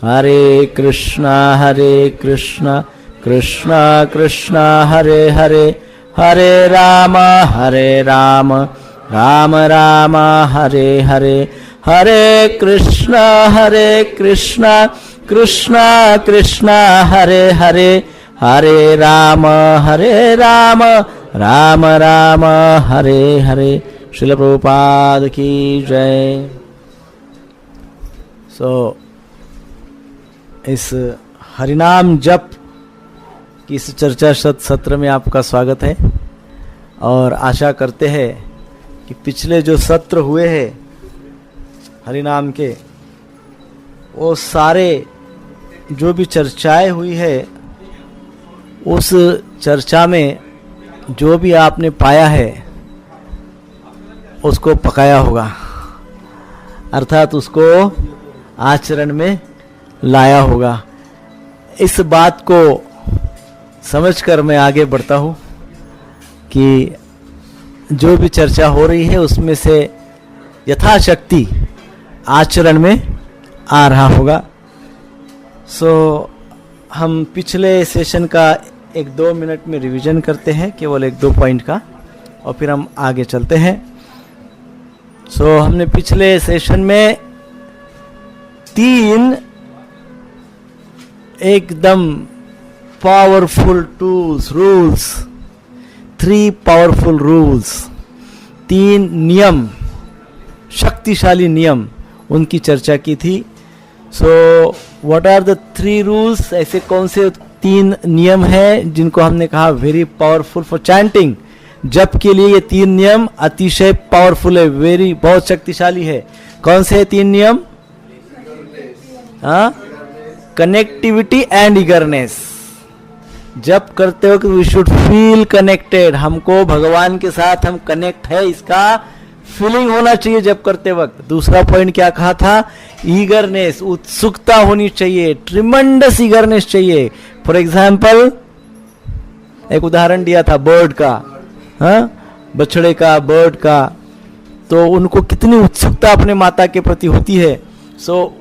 हरे कृष्णा कृष्णा कृष्णा हरे हरे, हरे राम राम राम हरे हरे, हरे कृष्णा कृष्णा कृष्णा हरे हरे, हरे राम राम राम हरे हरे। श्रील प्रभुपाद की जय। इस हरिनाम जप की इस चर्चा सत्र में आपका स्वागत है और आशा करते हैं कि पिछले जो सत्र हुए हैं हरिनाम के, वो सारे जो भी चर्चाएं हुई है उस चर्चा में जो भी आपने पाया है उसको पकाया होगा, अर्थात उसको आचरण में लाया होगा। इस बात को समझकर मैं आगे बढ़ता हूँ कि जो भी चर्चा हो रही है उसमें से यथाशक्ति आचरण में आ रहा होगा। हम पिछले सेशन का 1-2 मिनट में रिवीजन करते हैं, केवल 1-2 पॉइंट का, और फिर हम आगे चलते हैं। हमने पिछले सेशन में 3 एकदम पावरफुल रूल्स, 3 पावरफुल रूल्स, 3 नियम, शक्तिशाली नियम, उनकी चर्चा की थी। What are the 3 rules? ऐसे कौन से 3 नियम हैं जिनको हमने कहा वेरी पावरफुल फॉर चैंटिंग? जप के लिए ये 3 नियम अतिशय पावरफुल है, बहुत शक्तिशाली है। कौन से 3 नियम? Connectivity and eagerness. जप करते वक्त वी शुड फील कनेक्टेड, हमको भगवान के साथ हम कनेक्ट है, इसका फीलिंग होना चाहिए जप करते वक्त। दूसरा पॉइंट क्या कहा था? ईगरनेस, उत्सुकता होनी चाहिए, ट्रिमेंडस ईगरनेस चाहिए। फॉर एग्जाम्पल एक उदाहरण दिया था बर्ड का, बछड़े का, बर्ड का, तो उनको कितनी उत्सुकता अपने माता के प्रति होती है।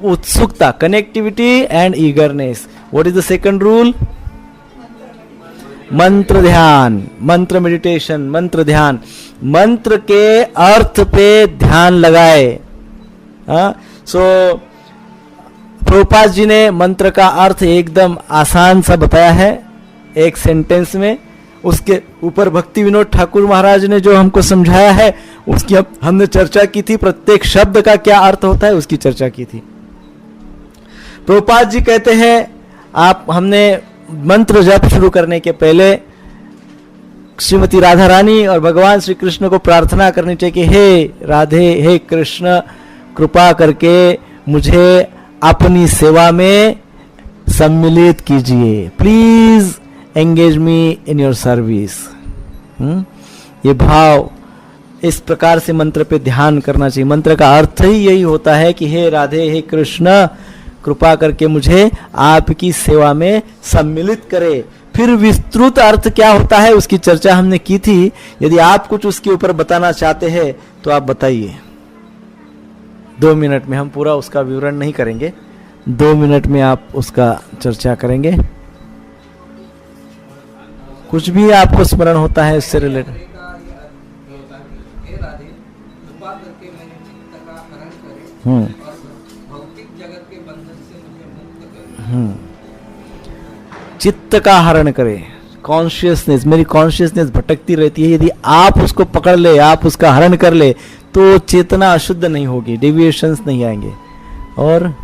उत्सुकता, connectivity and eagerness. What is the second rule? मंत्र ध्यान, मंत्र मेडिटेशन, मंत्र ध्यान, मंत्र के अर्थ पे ध्यान लगाए। प्रभुपाद जी ने मंत्र का अर्थ एकदम आसान सा बताया है एक सेंटेंस में। उसके ऊपर भक्ति विनोद ठाकुर महाराज ने जो हमको समझाया है उसकी हमने चर्चा की थी। प्रत्येक शब्द का क्या अर्थ होता है उसकी चर्चा की थी। प्रभुपाद जी कहते हैं हमने मंत्र जप शुरू करने के पहले श्रीमती राधा रानी और भगवान श्री कृष्ण को प्रार्थना करनी चाहिए कि हे राधे, हे कृष्ण, कृपा करके मुझे अपनी सेवा में सम्मिलित कीजिए, please engage me in your service. ये भाव, इस प्रकार से मंत्र पे ध्यान करना चाहिए। मंत्र का अर्थ ही यही होता है कि हे राधे, हे कृष्ण, कृपा करके मुझे आपकी सेवा में सम्मिलित करे। फिर विस्तृत अर्थ क्या होता है उसकी चर्चा हमने की थी। यदि आप कुछ उसके ऊपर बताना चाहते हैं तो आप बताइए। 2 मिनट में, हम पूरा उसका विवरण नहीं करेंगे, 2 मिनट में आप उसका चर्चा करेंगे। कुछ भी आपको स्मरण होता है इससे रिलेटेड? चित्त का हरण करे, कॉन्शियसनेस, मेरी कॉन्शियसनेस भटकती रहती है, यदि आप उसको पकड़ ले, आप उसका हरण कर ले तो चेतना अशुद्ध नहीं होगी, डेविएशंस नहीं आएंगे। और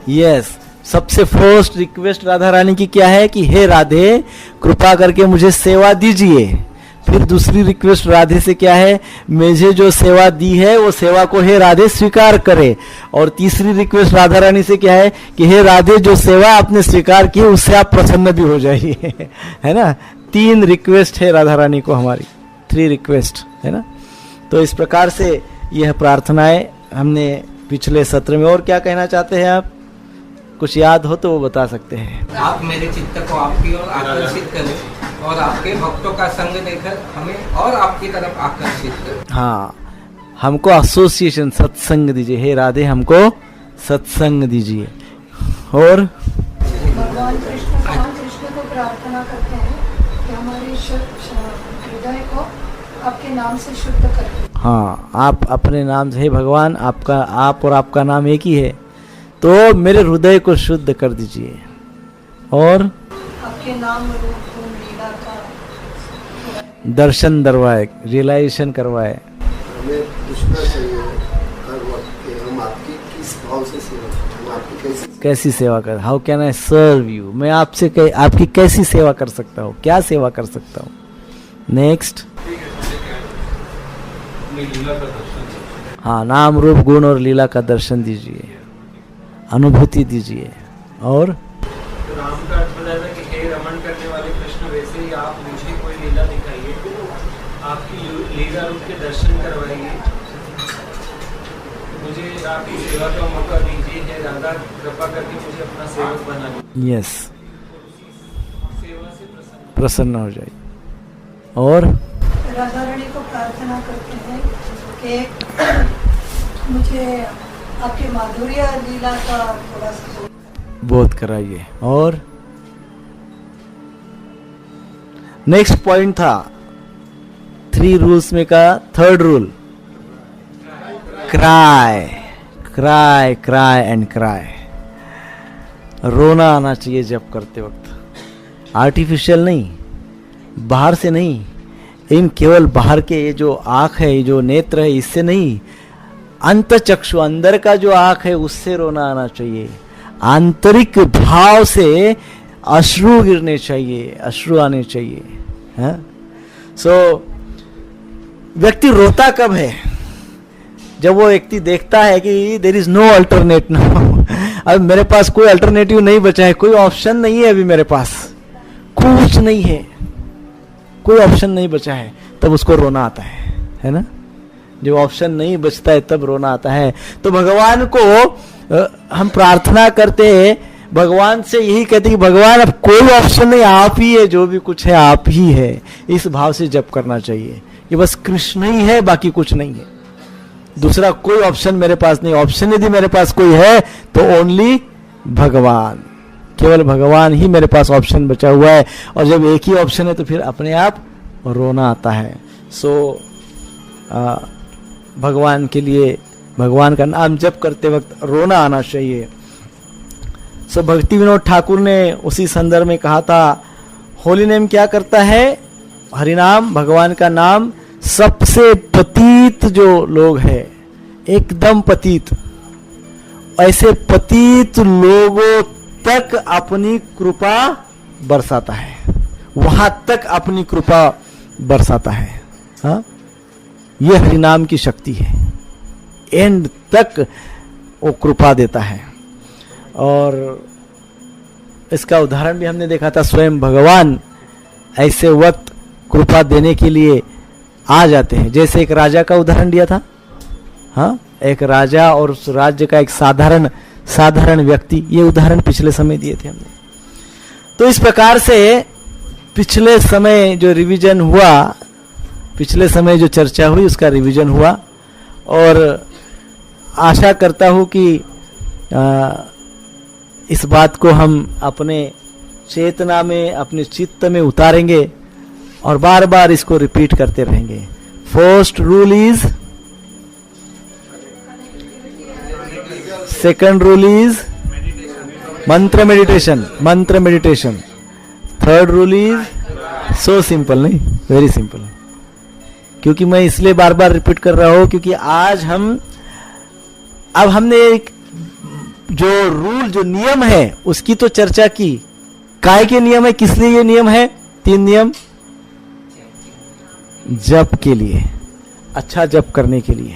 यस, सबसे फर्स्ट रिक्वेस्ट राधा रानी की क्या है कि हे राधे, कृपा करके मुझे सेवा दीजिए। फिर दूसरी रिक्वेस्ट राधे से क्या है? मुझे जो सेवा दी है वो सेवा को हे राधे स्वीकार करे। और तीसरी रिक्वेस्ट राधा रानी से क्या है कि हे राधे, जो सेवा आपने स्वीकार की उससे आप प्रसन्न भी हो जाइए। है ना? 3 रिक्वेस्ट है राधा रानी को हमारी, 3 रिक्वेस्ट है ना। तो इस प्रकार से यह प्रार्थनाएं हमने पिछले सत्र में। और क्या कहना चाहते हैं आप? कुछ याद हो तो वो बता सकते हैं। आप मेरे चित्त को आपकी ओर आकर्षित करें और आपके भक्तों का संग देकर हमें और आपकी तरफ आकर्षित करें। हाँ, हमको एसोसिएशन, सत्संग दीजिए। हे राधे, हमको सत्संग दीजिए। और भगवान कृष्ण को प्रार्थना करते हैं कि हमारे हृदय को आपके नाम से शुद्ध करें। हाँ, आप अपने नाम से, हे भगवान, आप और आपका नाम एक ही है, तो मेरे हृदय को शुद्ध कर दीजिए। और आपके नाम रूप गुण लीला का दर्शन दरवाए, रियलाइजेशन करवाए। हमें पूछना चाहिए हर वक्त कि हम आपकी किस भाव से सेवा करें, हम आपकी कैसी सेवा कर, how can I serve you, मैं आपसे आपकी कैसी सेवा कर सकता हूँ, क्या सेवा कर सकता हूँ। नेक्स्ट, हाँ, नाम रूप गुण और लीला का दर्शन दीजिए, अनुभूति दीजिए। और राम का अर्थ बताया था कि हे रमण करने वाले कृष्ण, वैसे ही आप मुझे कोई लीला दिखाइए, आपकी लीला रूप के दर्शन करवाइए, मुझे आपकी सेवा का मौका दीजिए। हे राधा, कृपा करके मुझे अपना सेवक बना लीजिए। यस, सेवा से प्रसन्न हो जाइए। और राधा रानी को प्रार्थना करते हैं कि मुझे आपके माधुर्य लीला का थोड़ा सा बोध कराइए। और नेक्स्ट पॉइंट था 3 रूल्स में का third rule, cry cry cry and cry. रोना आना चाहिए जब करते वक्त, आर्टिफिशियल नहीं, बाहर से नहीं, इन केवल बाहर के ये जो आँख है, ये जो नेत्र है, इससे नहीं, अंतचक्षु, अंदर का जो आँख है, उससे रोना आना चाहिए। आंतरिक भाव से अश्रु गिरने चाहिए, अश्रु आने चाहिए। है व्यक्ति रोता कब है? जब वो व्यक्ति देखता है कि there is no alternate now, अब मेरे पास कोई अल्टरनेटिव नहीं बचा है, कोई ऑप्शन नहीं है, अभी मेरे पास कुछ नहीं है, कोई ऑप्शन नहीं बचा है, तब उसको रोना आता है ना। जब ऑप्शन नहीं बचता है तब रोना आता है। तो भगवान को हम प्रार्थना करते हैं, भगवान से यही कहते हैं कि भगवान अब कोई ऑप्शन नहीं, आप ही है, जो भी कुछ है आप ही है। इस भाव से जप करना चाहिए। ये बस कृष्ण ही है, बाकी कुछ नहीं है, दूसरा कोई ऑप्शन मेरे पास नहीं। ऑप्शन यदि मेरे पास कोई है तो ओनली भगवान, केवल भगवान ही मेरे पास ऑप्शन बचा हुआ है। और जब एक ही ऑप्शन है तो फिर अपने आप रोना आता है। भगवान के लिए, भगवान का नाम जप करते वक्त रोना आना चाहिए। भक्ति विनोद ठाकुर ने उसी संदर्भ में कहा था, होली नेम क्या करता है? हरिनाम, भगवान का नाम सबसे पतित जो लोग हैं, एकदम पतित, ऐसे पतित लोगों तक अपनी कृपा बरसाता है, वहां तक अपनी कृपा बरसाता है। हाँ, ये हरिनाम की शक्ति है, एंड तक वो कृपा देता है। और इसका उदाहरण भी हमने देखा था, स्वयं भगवान ऐसे वक्त कृपा देने के लिए आ जाते हैं। जैसे एक राजा का उदाहरण दिया था, हाँ, एक राजा और उस राज्य का एक साधारण व्यक्ति, ये उदाहरण पिछले समय दिए थे हमने। तो इस प्रकार से पिछले समय जो रिवीजन हुआ, पिछले समय जो चर्चा हुई, उसका रिवीजन हुआ। और आशा करता हूं कि इस बात को हम अपने चेतना में, अपने चित्त में उतारेंगे और बार बार इसको रिपीट करते रहेंगे। First rule is, second rule is mantra meditation, third rule is so simple, नहीं, वेरी सिंपल। क्योंकि मैं इसलिए बार बार रिपीट कर रहा हूं क्योंकि आज अब हमने एक जो रूल, जो नियम है, उसकी तो चर्चा की। काय के नियम है, किस लिए ये नियम है? 3 नियम, जप के लिए, अच्छा जप करने के लिए।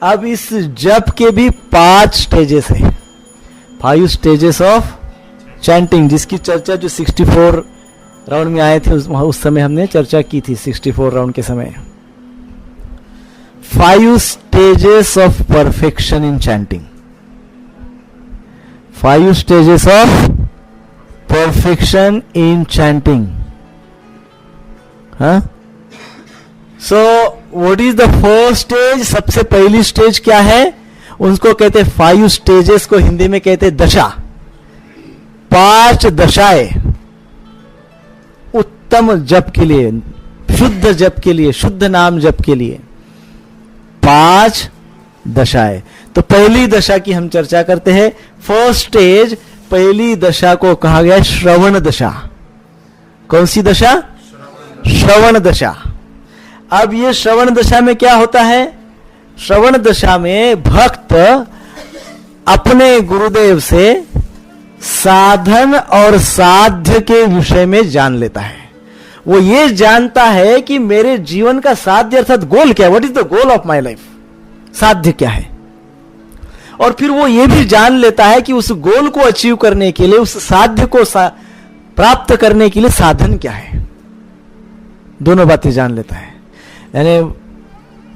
अब इस जप के भी 5 स्टेजेस है, 5 स्टेजेस ऑफ चैंटिंग, जिसकी चर्चा जो 64 राउंड में आए थे उस समय हमने चर्चा की थी। 64 राउंड के समय 5 stages of perfection in chanting, 5 stages of perfection in chanting. हाँ? So what is the first stage? सबसे पहली स्टेज क्या है? उसको कहते हैं 5 stages, को हिंदी में कहते हैं दशा, 5 दशाएं उत्तम जप के लिए, शुद्ध जप के लिए, शुद्ध नाम जप के लिए 5 दशाएं। तो पहली दशा की हम चर्चा करते हैं। फर्स्ट स्टेज, पहली दशा को कहा गया श्रवण दशा। कौन सी दशा? श्रवण दशा। अब ये श्रवण दशा में क्या होता है? श्रवण दशा में भक्त अपने गुरुदेव से साधन और साध्य के विषय में जान लेता है। वो ये जानता है कि मेरे जीवन का साध्य अर्थात गोल क्या है, what is the goal of my life, साध्य क्या है। और फिर वो ये भी जान लेता है कि उस गोल को अचीव करने के लिए, उस साध्य को प्राप्त करने के लिए साधन क्या है। दोनों बातें जान लेता है। यानी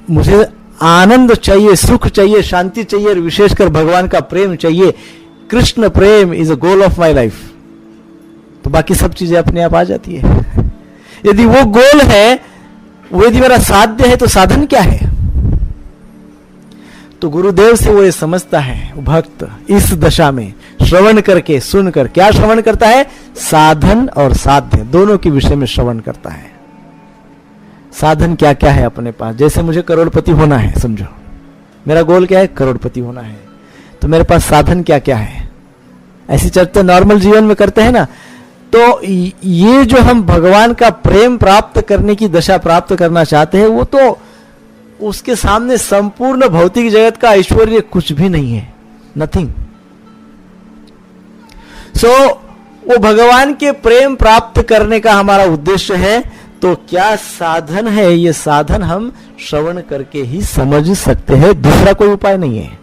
मुझे आनंद चाहिए, सुख चाहिए, शांति चाहिए, और विशेषकर भगवान का प्रेम चाहिए। Krishna prem is a goal of my life. तो बाकी सब चीजें अपने आप आ जाती है। यदि वो गोल है, वो यदि मेरा साध्य है, तो साधन क्या है? तो गुरुदेव से वो ये समझता है भक्त इस दशा में श्रवण करके, सुनकर। क्या श्रवण करता है? साधन और साध्य दोनों के विषय में श्रवण करता है। साधन क्या क्या है अपने पास? जैसे मुझे करोड़पति होना है, समझो मेरा गोल क्या है? करोड़पति होना है। तो मेरे पास साधन क्या क्या है? ऐसी चर्चा नॉर्मल जीवन में करते हैं ना। तो ये जो हम भगवान का प्रेम प्राप्त करने की दशा प्राप्त करना चाहते हैं, वो तो उसके सामने संपूर्ण भौतिक जगत का ऐश्वर्य कुछ भी नहीं है, नथिंग। सो वो भगवान के प्रेम प्राप्त करने का हमारा उद्देश्य है। तो क्या साधन है? ये साधन हम श्रवण करके ही समझ सकते हैं, दूसरा कोई उपाय नहीं है।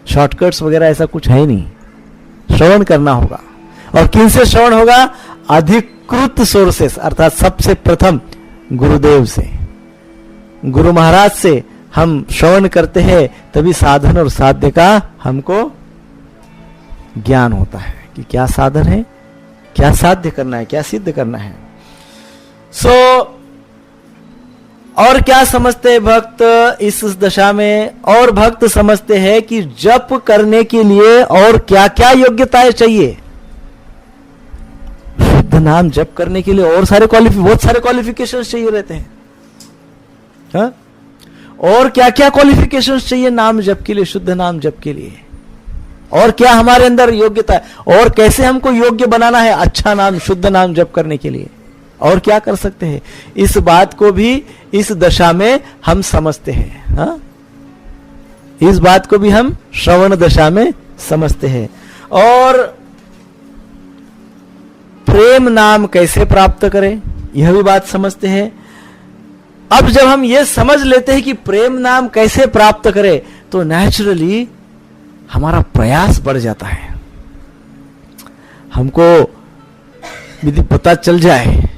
शॉर्टकट्स वगैरह ऐसा कुछ है नहीं, श्रवण करना होगा। और किन से श्रवण होगा? अधिकृत सोर्सेस, अर्थात सबसे प्रथम गुरुदेव से, गुरु महाराज से हम श्रवण करते हैं, तभी साधन और साध्य का हमको ज्ञान होता है कि क्या साधन है, क्या साध्य करना है, क्या सिद्ध करना है। सो और क्या समझते हैं भक्त इस दशा में? और भक्त समझते हैं कि जप करने के लिए और क्या क्या योग्यताएं चाहिए। शुद्ध नाम जप करने के लिए और बहुत सारे क्वालिफिकेशंस चाहिए रहते हैं। हाँ? और क्या क्या क्वालिफिकेशंस चाहिए नाम जप के लिए, शुद्ध नाम जप के लिए? और क्या हमारे अंदर योग्यता है, और कैसे हमको योग्य बनाना है अच्छा नाम, शुद्ध नाम जप करने के लिए? और क्या कर सकते हैं? इस बात को भी इस दशा में हम समझते हैं। हाँ? इस बात को भी हम श्रवण दशा में समझते हैं। और प्रेम नाम कैसे प्राप्त करें, यह भी बात समझते हैं। अब जब हम ये समझ लेते हैं कि प्रेम नाम कैसे प्राप्त करें, तो नेचुरली हमारा प्रयास बढ़ जाता है। हमको यदि पता चल जाए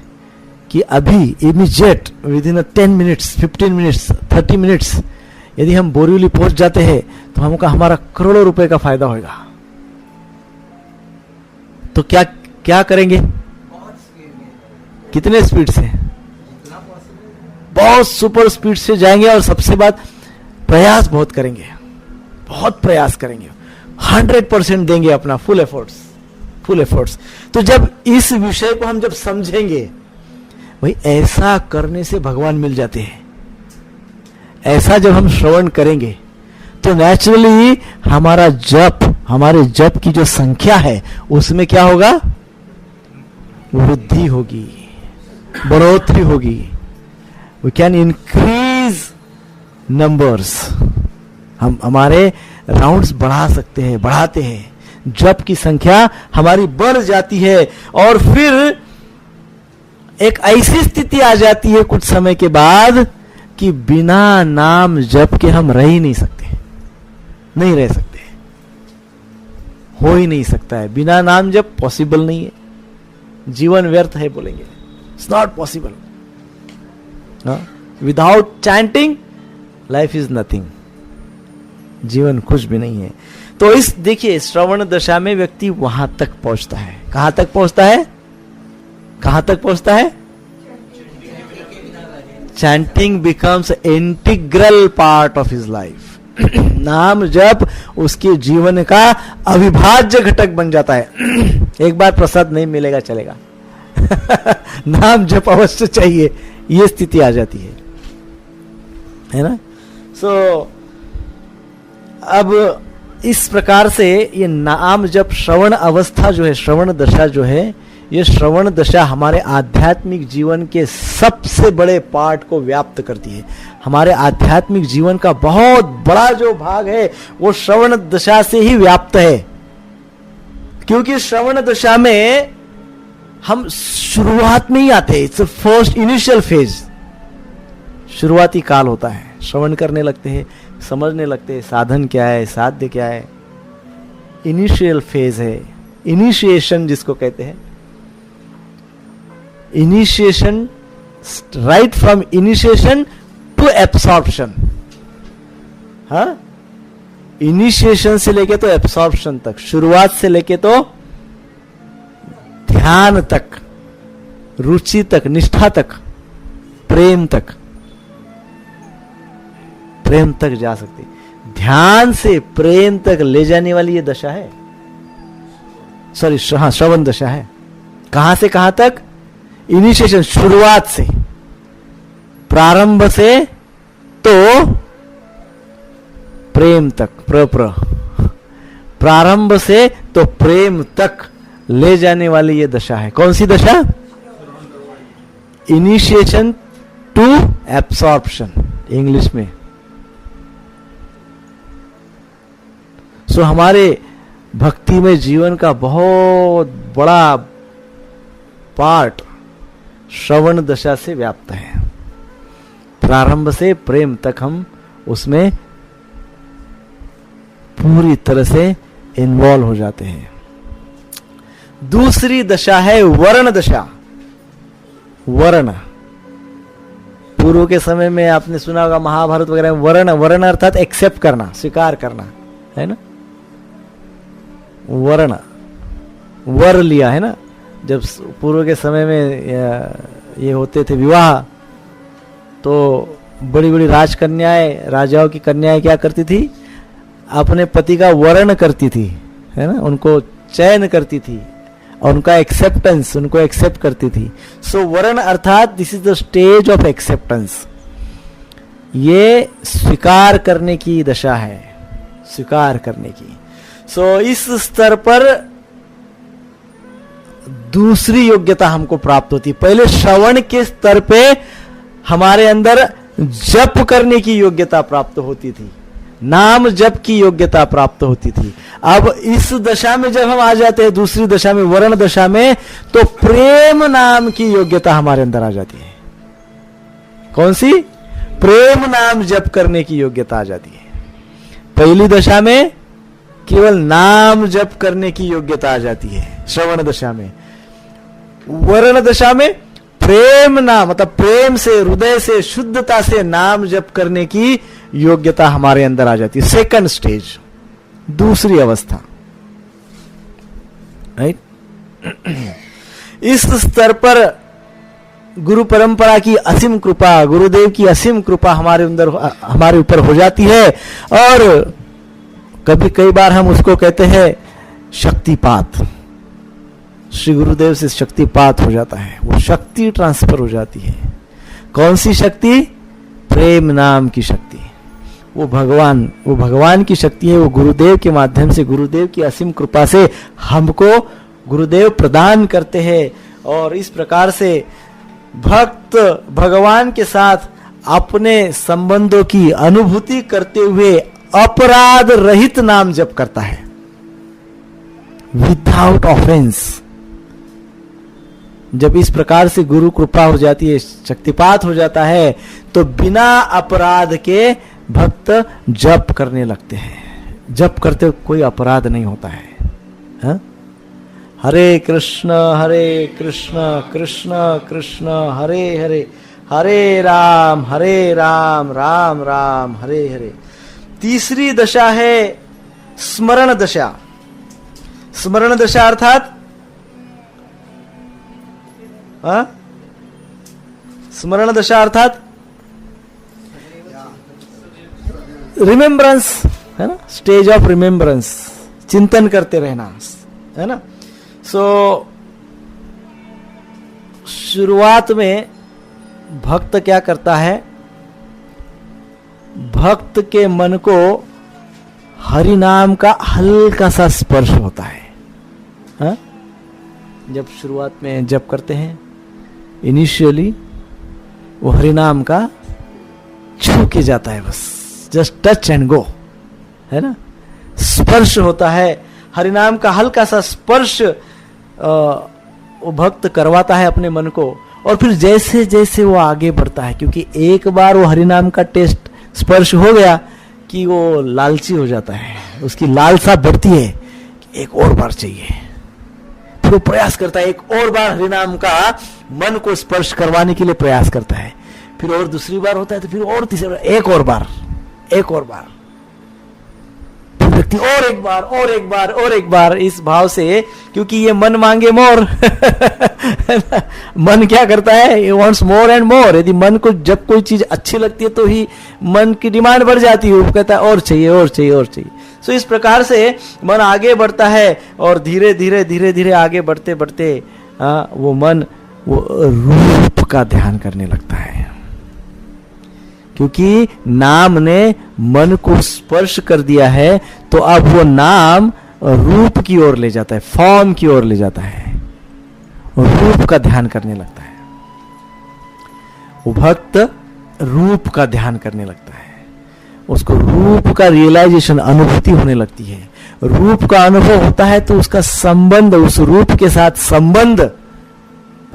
कि अभी immediate with in 10 minutes, 15 minutes, 30 minutes यदि हम बोरीवली पहुंच जाते हैं, तो हमको हमारा करोड़ों रुपए का फायदा होगा। तो क्या क्या करेंगे? कितने स्पीड से? बहुत सुपर स्पीड से जाएंगे। और सबसे बात, प्रयास बहुत करेंगे, बहुत प्रयास करेंगे, 100% देंगे अपना, फुल एफर्ट्स। तो जब इस विषय को हम जब समझेंगे, भाई ऐसा करने से भगवान मिल जाते हैं, ऐसा जब हम श्रवण करेंगे, तो नेचुरली हमारा जप, हमारे जप की जो संख्या है उसमें क्या होगा? वृद्धि होगी, बढ़ोतरी होगी। We can increase numbers. हम हमारे राउंड्स बढ़ा सकते हैं, बढ़ाते हैं। जप की संख्या हमारी बढ़ जाती है। और फिर एक ऐसी स्थिति आ जाती है कुछ समय के बाद कि बिना नाम जप के हम रह ही नहीं सकते, नहीं रह सकते, हो ही नहीं सकता है। बिना नाम जप पॉसिबल नहीं है, जीवन व्यर्थ है बोलेंगे, it's not possible. Without chanting life is nothing, जीवन कुछ भी नहीं है। तो इस देखिए श्रवण दशा में व्यक्ति वहां तक पहुंचता है। कहां तक पहुंचता है? कहां तक पहुंचता है? Chanting becomes integral part of his life. नाम जप उसके जीवन का अविभाज्य घटक बन जाता है। एक बार प्रसाद नहीं मिलेगा चलेगा, नाम जप अवश्य चाहिए, ये स्थिति आ जाती है ना। सो अब इस प्रकार से ये नाम जप श्रवण अवस्था जो है, श्रवण दशा जो है, ये श्रवण दशा हमारे आध्यात्मिक जीवन के सबसे बड़े पार्ट को व्याप्त करती है। हमारे आध्यात्मिक जीवन का बहुत बड़ा जो भाग है वो श्रवण दशा से ही व्याप्त है, क्योंकि श्रवण दशा में हम शुरुआत में ही आते हैं। इट्स फर्स्ट इनिशियल फेज, शुरुआती काल होता है। श्रवण करने लगते हैं, समझने लगते हैं साधन क्या है, साध्य क्या है। इनिशियल फेज है, इनिशिएशन जिसको कहते हैं। Initiation, right from initiation to absorption. हाँ, इनिशिएशन से लेके तो एब्सॉर्प्शन तक, शुरुआत से लेके तो ध्यान तक, रुचि तक, निष्ठा तक, प्रेम तक, प्रेम तक जा सकते। ध्यान से प्रेम तक ले जाने वाली ये दशा है, सॉरी हाँ श्रवण दशा है। कहां से कहां तक? इनिशिएशन, शुरुआत से, प्रारंभ से तो प्रेम तक, प्रारंभ से तो प्रेम तक ले जाने वाली ये दशा है। कौन सी दशा? इनिशिएशन टू एब्सॉर्प्शन इंग्लिश में। सो हमारे भक्ति में जीवन का बहुत बड़ा पार्ट श्रवण दशा से व्याप्त है। प्रारंभ से प्रेम तक हम उसमें पूरी तरह से इन्वॉल्व हो जाते हैं। दूसरी दशा है वर्ण दशा। वर्ण, पूर्व के समय में आपने सुना होगा महाभारत वगैरह में वर्ण, वर्ण अर्थात एक्सेप्ट करना, स्वीकार करना, है ना। वर्ण, वर लिया है ना। जब पूर्व के समय में ये होते थे विवाह, तो बड़ी बड़ी राजकन्याएं, राजाओं की कन्याएं क्या करती थी? अपने पति का वर्ण करती थी, है ना, उनको चयन करती थी और उनका एक्सेप्टेंस, उनको एक्सेप्ट करती थी। सो वर्ण अर्थात this is the stage of acceptance. ये स्वीकार करने की दशा है, स्वीकार करने की। सो इस स्तर पर दूसरी योग्यता हमको प्राप्त होती। पहले श्रवण के स्तर पे हमारे अंदर जप करने की योग्यता प्राप्त होती थी, नाम जप की योग्यता प्राप्त होती थी। अब इस दशा में जब हम आ जाते हैं, दूसरी दशा में, वर्ण दशा में, तो प्रेम नाम की योग्यता हमारे अंदर आ जाती है। कौन सी? प्रेम नाम जप करने की योग्यता आ जाती है। पहली दशा में केवल नाम जप करने की योग्यता आ जाती है श्रवण दशा में। वर्ण दशा में प्रेम नाम, मतलब प्रेम से, हृदय से, शुद्धता से नाम जप करने की योग्यता हमारे अंदर आ जाती है। सेकंड स्टेज, दूसरी अवस्था, राइट। इस स्तर पर गुरु परंपरा की असीम कृपा, गुरुदेव की असीम कृपा हमारे अंदर, हमारे ऊपर हो जाती है। और कई बार हम उसको कहते हैं शक्तिपात। श्री गुरुदेव से शक्तिपात हो जाता है, वो शक्ति ट्रांसफर हो जाती है। कौन सी शक्ति? प्रेम नाम की शक्ति। वो भगवान की शक्ति है। वो गुरुदेव के माध्यम से, गुरुदेव की असीम कृपा से हमको गुरुदेव प्रदान करते हैं। और इस प्रकार से भक्त भगवान के साथ अपने संबंधों की अनुभूति करते हुए अपराध रहित नाम जप करता है, विदाउट ऑफेंस। जब इस प्रकार से गुरु कृपा हो जाती है, शक्तिपात हो जाता है, तो बिना अपराध के भक्त जप करने लगते हैं। जप करते कोई अपराध नहीं होता है, हा? हरे कृष्ण कृष्ण कृष्ण हरे हरे, हरे राम राम राम हरे हरे। तीसरी दशा है स्मरण दशा। स्मरण दशा अर्थात स्मरण दशा अर्थात रिमेम्बरेंस, है ना, स्टेज ऑफ रिमेम्बरेंस, चिंतन करते रहना, है ना। सो शुरुआत में भक्त क्या करता है, भक्त के मन को हरि नाम का हल्का सा स्पर्श होता है। हा? जब शुरुआत में जप करते हैं, इनिशियली वो हरि नाम का छू के जाता है, बस जस्ट टच एंड गो, है ना, स्पर्श होता है। हरि नाम का हल्का सा स्पर्श वो भक्त करवाता है अपने मन को, और फिर जैसे जैसे वो आगे बढ़ता है, क्योंकि एक बार वो हरि नाम का टेस्ट स्पर्श हो गया कि वो लालची हो जाता है, उसकी लालसा बढ़ती है कि एक और बार चाहिए, फिर वो प्रयास करता है, एक और बार हरि नाम का मन को स्पर्श करवाने के लिए प्रयास करता है, फिर और दूसरी बार होता है तो फिर और तीसरी बार, एक और बार, फिर व्यक्ति और एक बार, इस भाव से, क्योंकि ये मन मांगे मोर मन क्या करता है, वांट्स मोर एंड मोर। यदि मन को जब कोई चीज अच्छी लगती है तो ही मन की डिमांड बढ़ जाती है, वो कहता है और चाहिए। सो इस प्रकार से मन आगे बढ़ता है, और धीरे धीरे आगे बढ़ते वो मन वो रूप का ध्यान करने लगता है, क्योंकि नाम ने मन को स्पर्श कर दिया है, तो अब वो नाम रूप की ओर ले जाता है, फॉर्म की ओर ले जाता है, रूप का ध्यान करने लगता है। वो भक्त रूप का ध्यान करने लगता है, उसको रूप का रियलाइजेशन, अनुभूति होने लगती है। रूप का अनुभव होता है तो उसका संबंध, उस रूप के साथ संबंध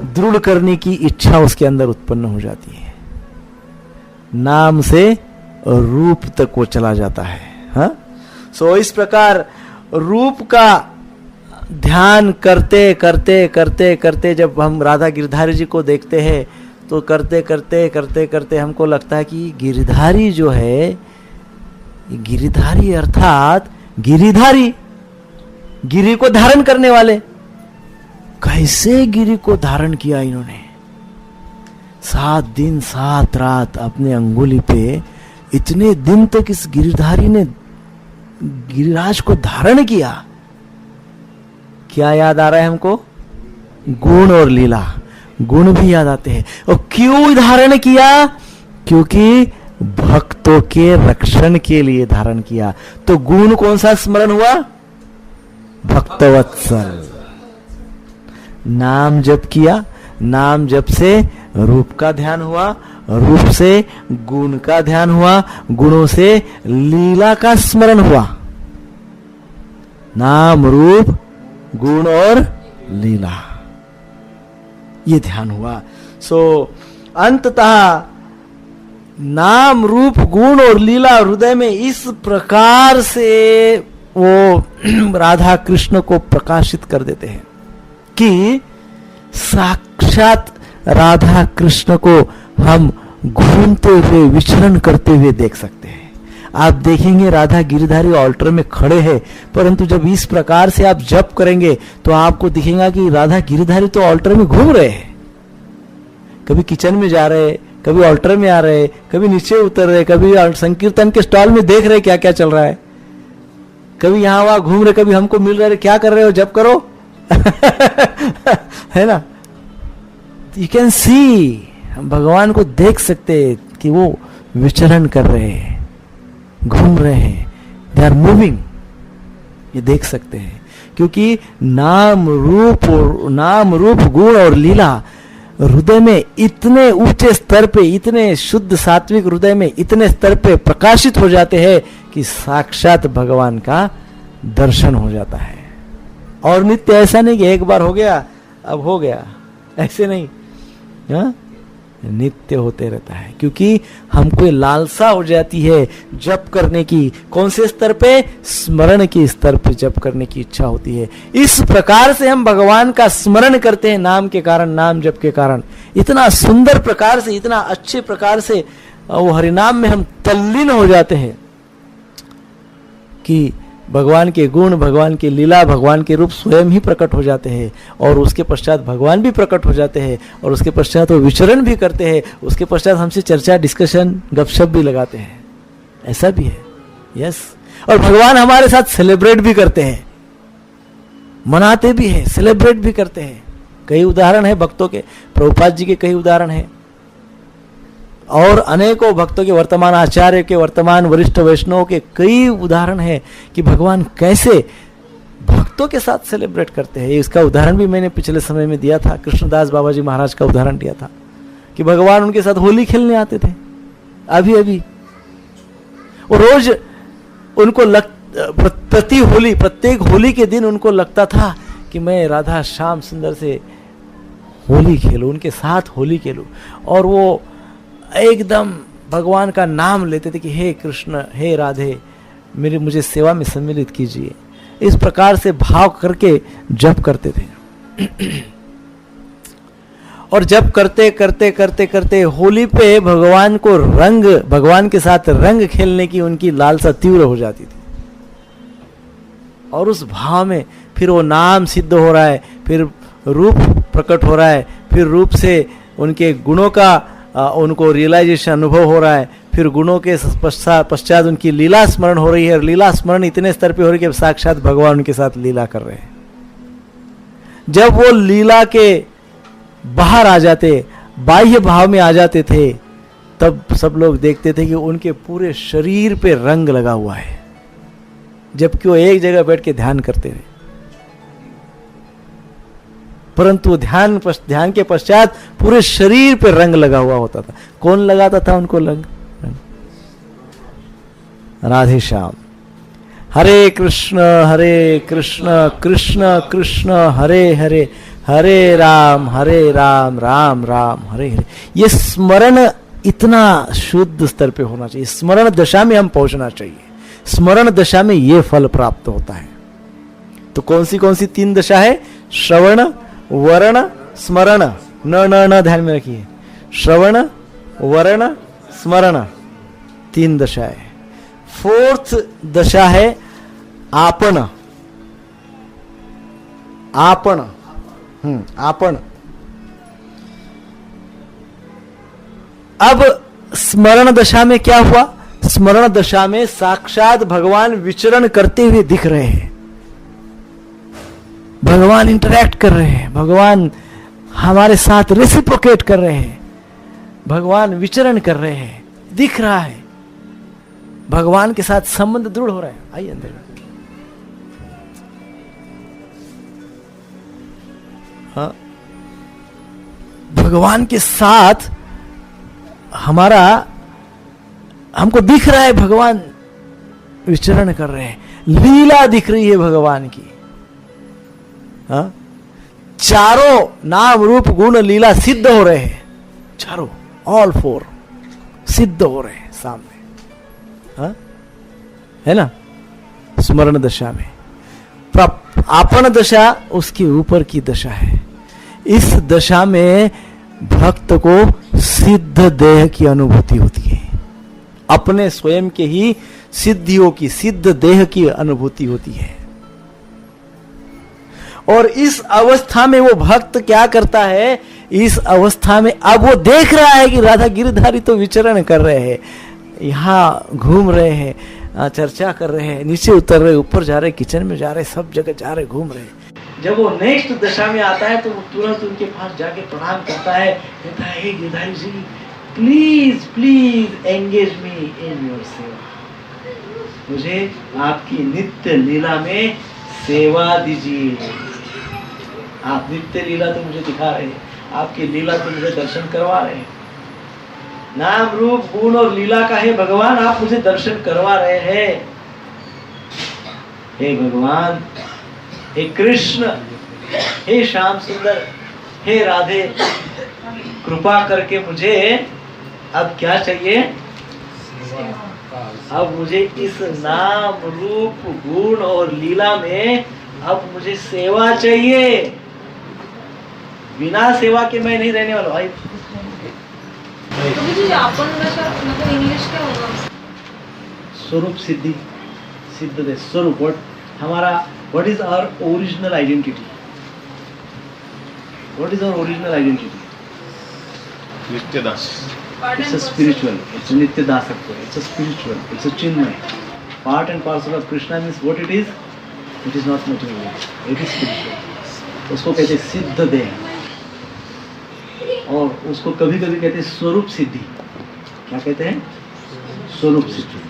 दृढ़ करने की इच्छा उसके अंदर उत्पन्न हो जाती है। नाम से रूप तक वो चला जाता है। हाँ, सो इस प्रकार रूप का ध्यान करते जब हम राधा गिरधारी जी को देखते हैं, तो करते हमको लगता है कि गिरधारी जो है, गिरधारी अर्थात गिरिधारी, गिरि को धारण करने वाले। कैसे गिरि को धारण किया इन्होंने, 7 दिन 7 रात अपने अंगुली पे, इतने दिन तक इस गिरिधारी ने गिरिराज को धारण किया। क्या याद आ रहा है हमको, गुण और लीला, गुण भी याद आते हैं। और क्यों धारण किया, क्योंकि भक्तों के रक्षण के लिए धारण किया। तो गुण कौन सा स्मरण हुआ, भक्तवत्सल। नाम जप किया, नाम जप से रूप का ध्यान हुआ, रूप से गुण का ध्यान हुआ, गुणों से लीला का स्मरण हुआ। नाम रूप गुण और लीला, ये ध्यान हुआ। सो अंततः नाम रूप गुण और लीला हृदय में इस प्रकार से वो राधा कृष्ण को प्रकाशित कर देते हैं कि साक्षात राधा कृष्ण को हम घूमते हुए, विचरण करते हुए देख सकते हैं। आप देखेंगे राधा गिरधारी ऑल्टर में खड़े हैं, परंतु जब इस प्रकार से आप जप करेंगे तो आपको दिखेगा कि राधा गिरधारी तो ऑल्टर में घूम रहे हैं। कभी किचन में जा रहे, कभी ऑल्टर में आ रहे, कभी नीचे उतर रहे, कभी संकीर्तन के स्टॉल में देख रहे क्या क्या चल रहा है, कभी यहां वहां घूम रहे, कभी हमको मिल रहे, क्या कर रहे हो, जप करो है ना। यू कैन सी, हम भगवान को देख सकते कि वो विचरण कर रहे हैं, घूम रहे हैं, दे आर मूविंग, ये देख सकते हैं। क्योंकि नाम रूप गुण और लीला हृदय में इतने ऊंचे स्तर पे, इतने शुद्ध सात्विक हृदय में इतने स्तर पे प्रकाशित हो जाते हैं कि साक्षात भगवान का दर्शन हो जाता है। और नित्य ऐसा नहीं कि एक बार हो गया अब हो गया, ऐसे नहीं, हा? नित्य होते रहता है। क्योंकि हमको लालसा हो जाती है जप करने की। कौन से स्तर पे, स्मरण के स्तर पे जप करने की इच्छा होती है। इस प्रकार से हम भगवान का स्मरण करते हैं नाम के कारण, नाम जप के कारण। इतना सुंदर प्रकार से, इतना अच्छे प्रकार से वो हरिनाम में हम तल्लीन हो जाते हैं कि भगवान के गुण, भगवान की लीला, भगवान के रूप स्वयं ही प्रकट हो जाते हैं और उसके पश्चात भगवान भी प्रकट हो जाते हैं और उसके पश्चात वो विचरण भी करते हैं, उसके पश्चात हमसे चर्चा, डिस्कशन, गपशप भी लगाते हैं। ऐसा भी है, यस। और भगवान हमारे साथ सेलिब्रेट भी करते हैं, मनाते भी हैं, सेलिब्रेट भी करते हैं। कई उदाहरण है भक्तों के, प्रभुपाद जी के कई उदाहरण हैं और अनेकों भक्तों के, वर्तमान आचार्य के, वर्तमान वरिष्ठ वैष्णव के कई उदाहरण हैं कि भगवान कैसे भक्तों के साथ सेलिब्रेट करते हैं। इसका उदाहरण भी मैंने पिछले समय में दिया था, कृष्णदास बाबा जी महाराज का उदाहरण दिया था कि भगवान उनके साथ होली खेलने आते थे अभी अभी। और रोज उनको प्रत्येक होली के दिन उनको लगता था कि मैं राधा श्याम सुंदर से होली खेलूं, उनके साथ होली खेलूं। और वो एकदम भगवान का नाम लेते थे कि हे कृष्ण, हे राधे, मुझे सेवा में सम्मिलित कीजिए। इस प्रकार से भाव करके जप करते थे। और जप करते करते करते करते होली पे भगवान के साथ रंग खेलने की उनकी लालसा तीव्र हो जाती थी। और उस भाव में फिर वो नाम सिद्ध हो रहा है, फिर रूप प्रकट हो रहा है, फिर रूप से उनके गुणों का उनको रियलाइजेशन, अनुभव हो रहा है, फिर गुणों के पश्चात उनकी लीला स्मरण हो रही है। और लीला स्मरण इतने स्तर पे हो रही है कि साक्षात भगवान उनके साथ लीला कर रहे हैं। जब वो लीला के बाहर आ जाते, बाह्य भाव में आ जाते थे, तब सब लोग देखते थे कि उनके पूरे शरीर पे रंग लगा हुआ है, जबकि वो एक जगह बैठ के ध्यान करते थे। परंतु ध्यान के पश्चात पूरे शरीर पे रंग लगा हुआ होता था। कौन लगाता था उनको रंग? राधे श्याम। हरे कृष्ण कृष्ण कृष्ण हरे हरे, हरे राम राम राम हरे हरे। ये स्मरण इतना शुद्ध स्तर पे होना चाहिए। स्मरण दशा में हम पहुंचना चाहिए। स्मरण दशा में ये फल प्राप्त होता है। तो कौन सी 3 दशा है? श्रवण, वर्ण, स्मरण। न ध्यान में रखिए। श्रवण, वर्ण, स्मरण, 3 दशा है। 4th दशा है आपन। आपन। अब स्मरण दशा में क्या हुआ? स्मरण दशा में साक्षात भगवान विचरण करते हुए दिख रहे हैं, भगवान इंटरैक्ट कर रहे हैं, भगवान हमारे साथ रेसिप्रोकेट कर रहे हैं, भगवान विचरण कर रहे हैं, दिख रहा है, भगवान के साथ संबंध दृढ़ हो रहा है। आइए अंदर। हाँ, भगवान के साथ हमको दिख रहा है, भगवान विचरण कर रहे हैं, लीला दिख रही है भगवान की। हाँ, चारों नाम रूप गुण लीला सिद्ध हो रहे हैं, चारों, ऑल 4 सिद्ध हो रहे हैं सामने। हाँ, है ना? स्मरण दशा में। आपन दशा उसके ऊपर की दशा है। इस दशा में भक्त को सिद्ध देह की अनुभूति होती है, अपने स्वयं के ही सिद्धियों की, सिद्ध देह की अनुभूति होती है। और इस अवस्था में वो भक्त क्या करता है? इस अवस्था में अब वो देख रहा है कि राधा गिरधारी तो विचरण कर रहे हैं, यहाँ घूम रहे हैं, चर्चा कर रहे हैं, नीचे उतर रहे, ऊपर जा रहे, किचन में जा रहे, सब जगह जा रहे, घूम रहे। जब वो नेक्स्ट दशा में आता है तो वो तुरंत उनके पास जाके प्रणाम करता है, कहता है हे Girdhari ji, please engage me in your seva, मुझे आपकी नित्य लीला में सेवा दीजिए। आप नित्य लीला तो मुझे दिखा रहे हैं, आपकी लीला तो मुझे दर्शन करवा रहे हैं, नाम रूप गुण और लीला का है भगवान, आप मुझे दर्शन करवा रहे हैं। हे भगवान, हे कृष्ण, हे श्याम सुंदर, हे राधे, कृपा करके मुझे अब क्या चाहिए? अब मुझे इस नाम रूप गुण और लीला में अब मुझे सेवा चाहिए। बिना सेवा के मैं नहीं रहने वाला भाई। तो मुझे आपन दशा मतलब इंग्लिश क्या होगा? स्वरूप सिद्धि, सिद्ध दे स्वरूप, हमारा what is our original identity, what is our original identity? नित्यदास. It's a spiritual, it's a nitya dasatva, it's a spiritual, it's a chinmay. Part and parcel of Krishna means what it is? It is not material, it is spiritual. उसको कहते हैं सिद्ध देह, और उसको कभी कभी कहते हैं स्वरूप सिद्धि. क्या कहते हैं? स्वरूप सिद्धि.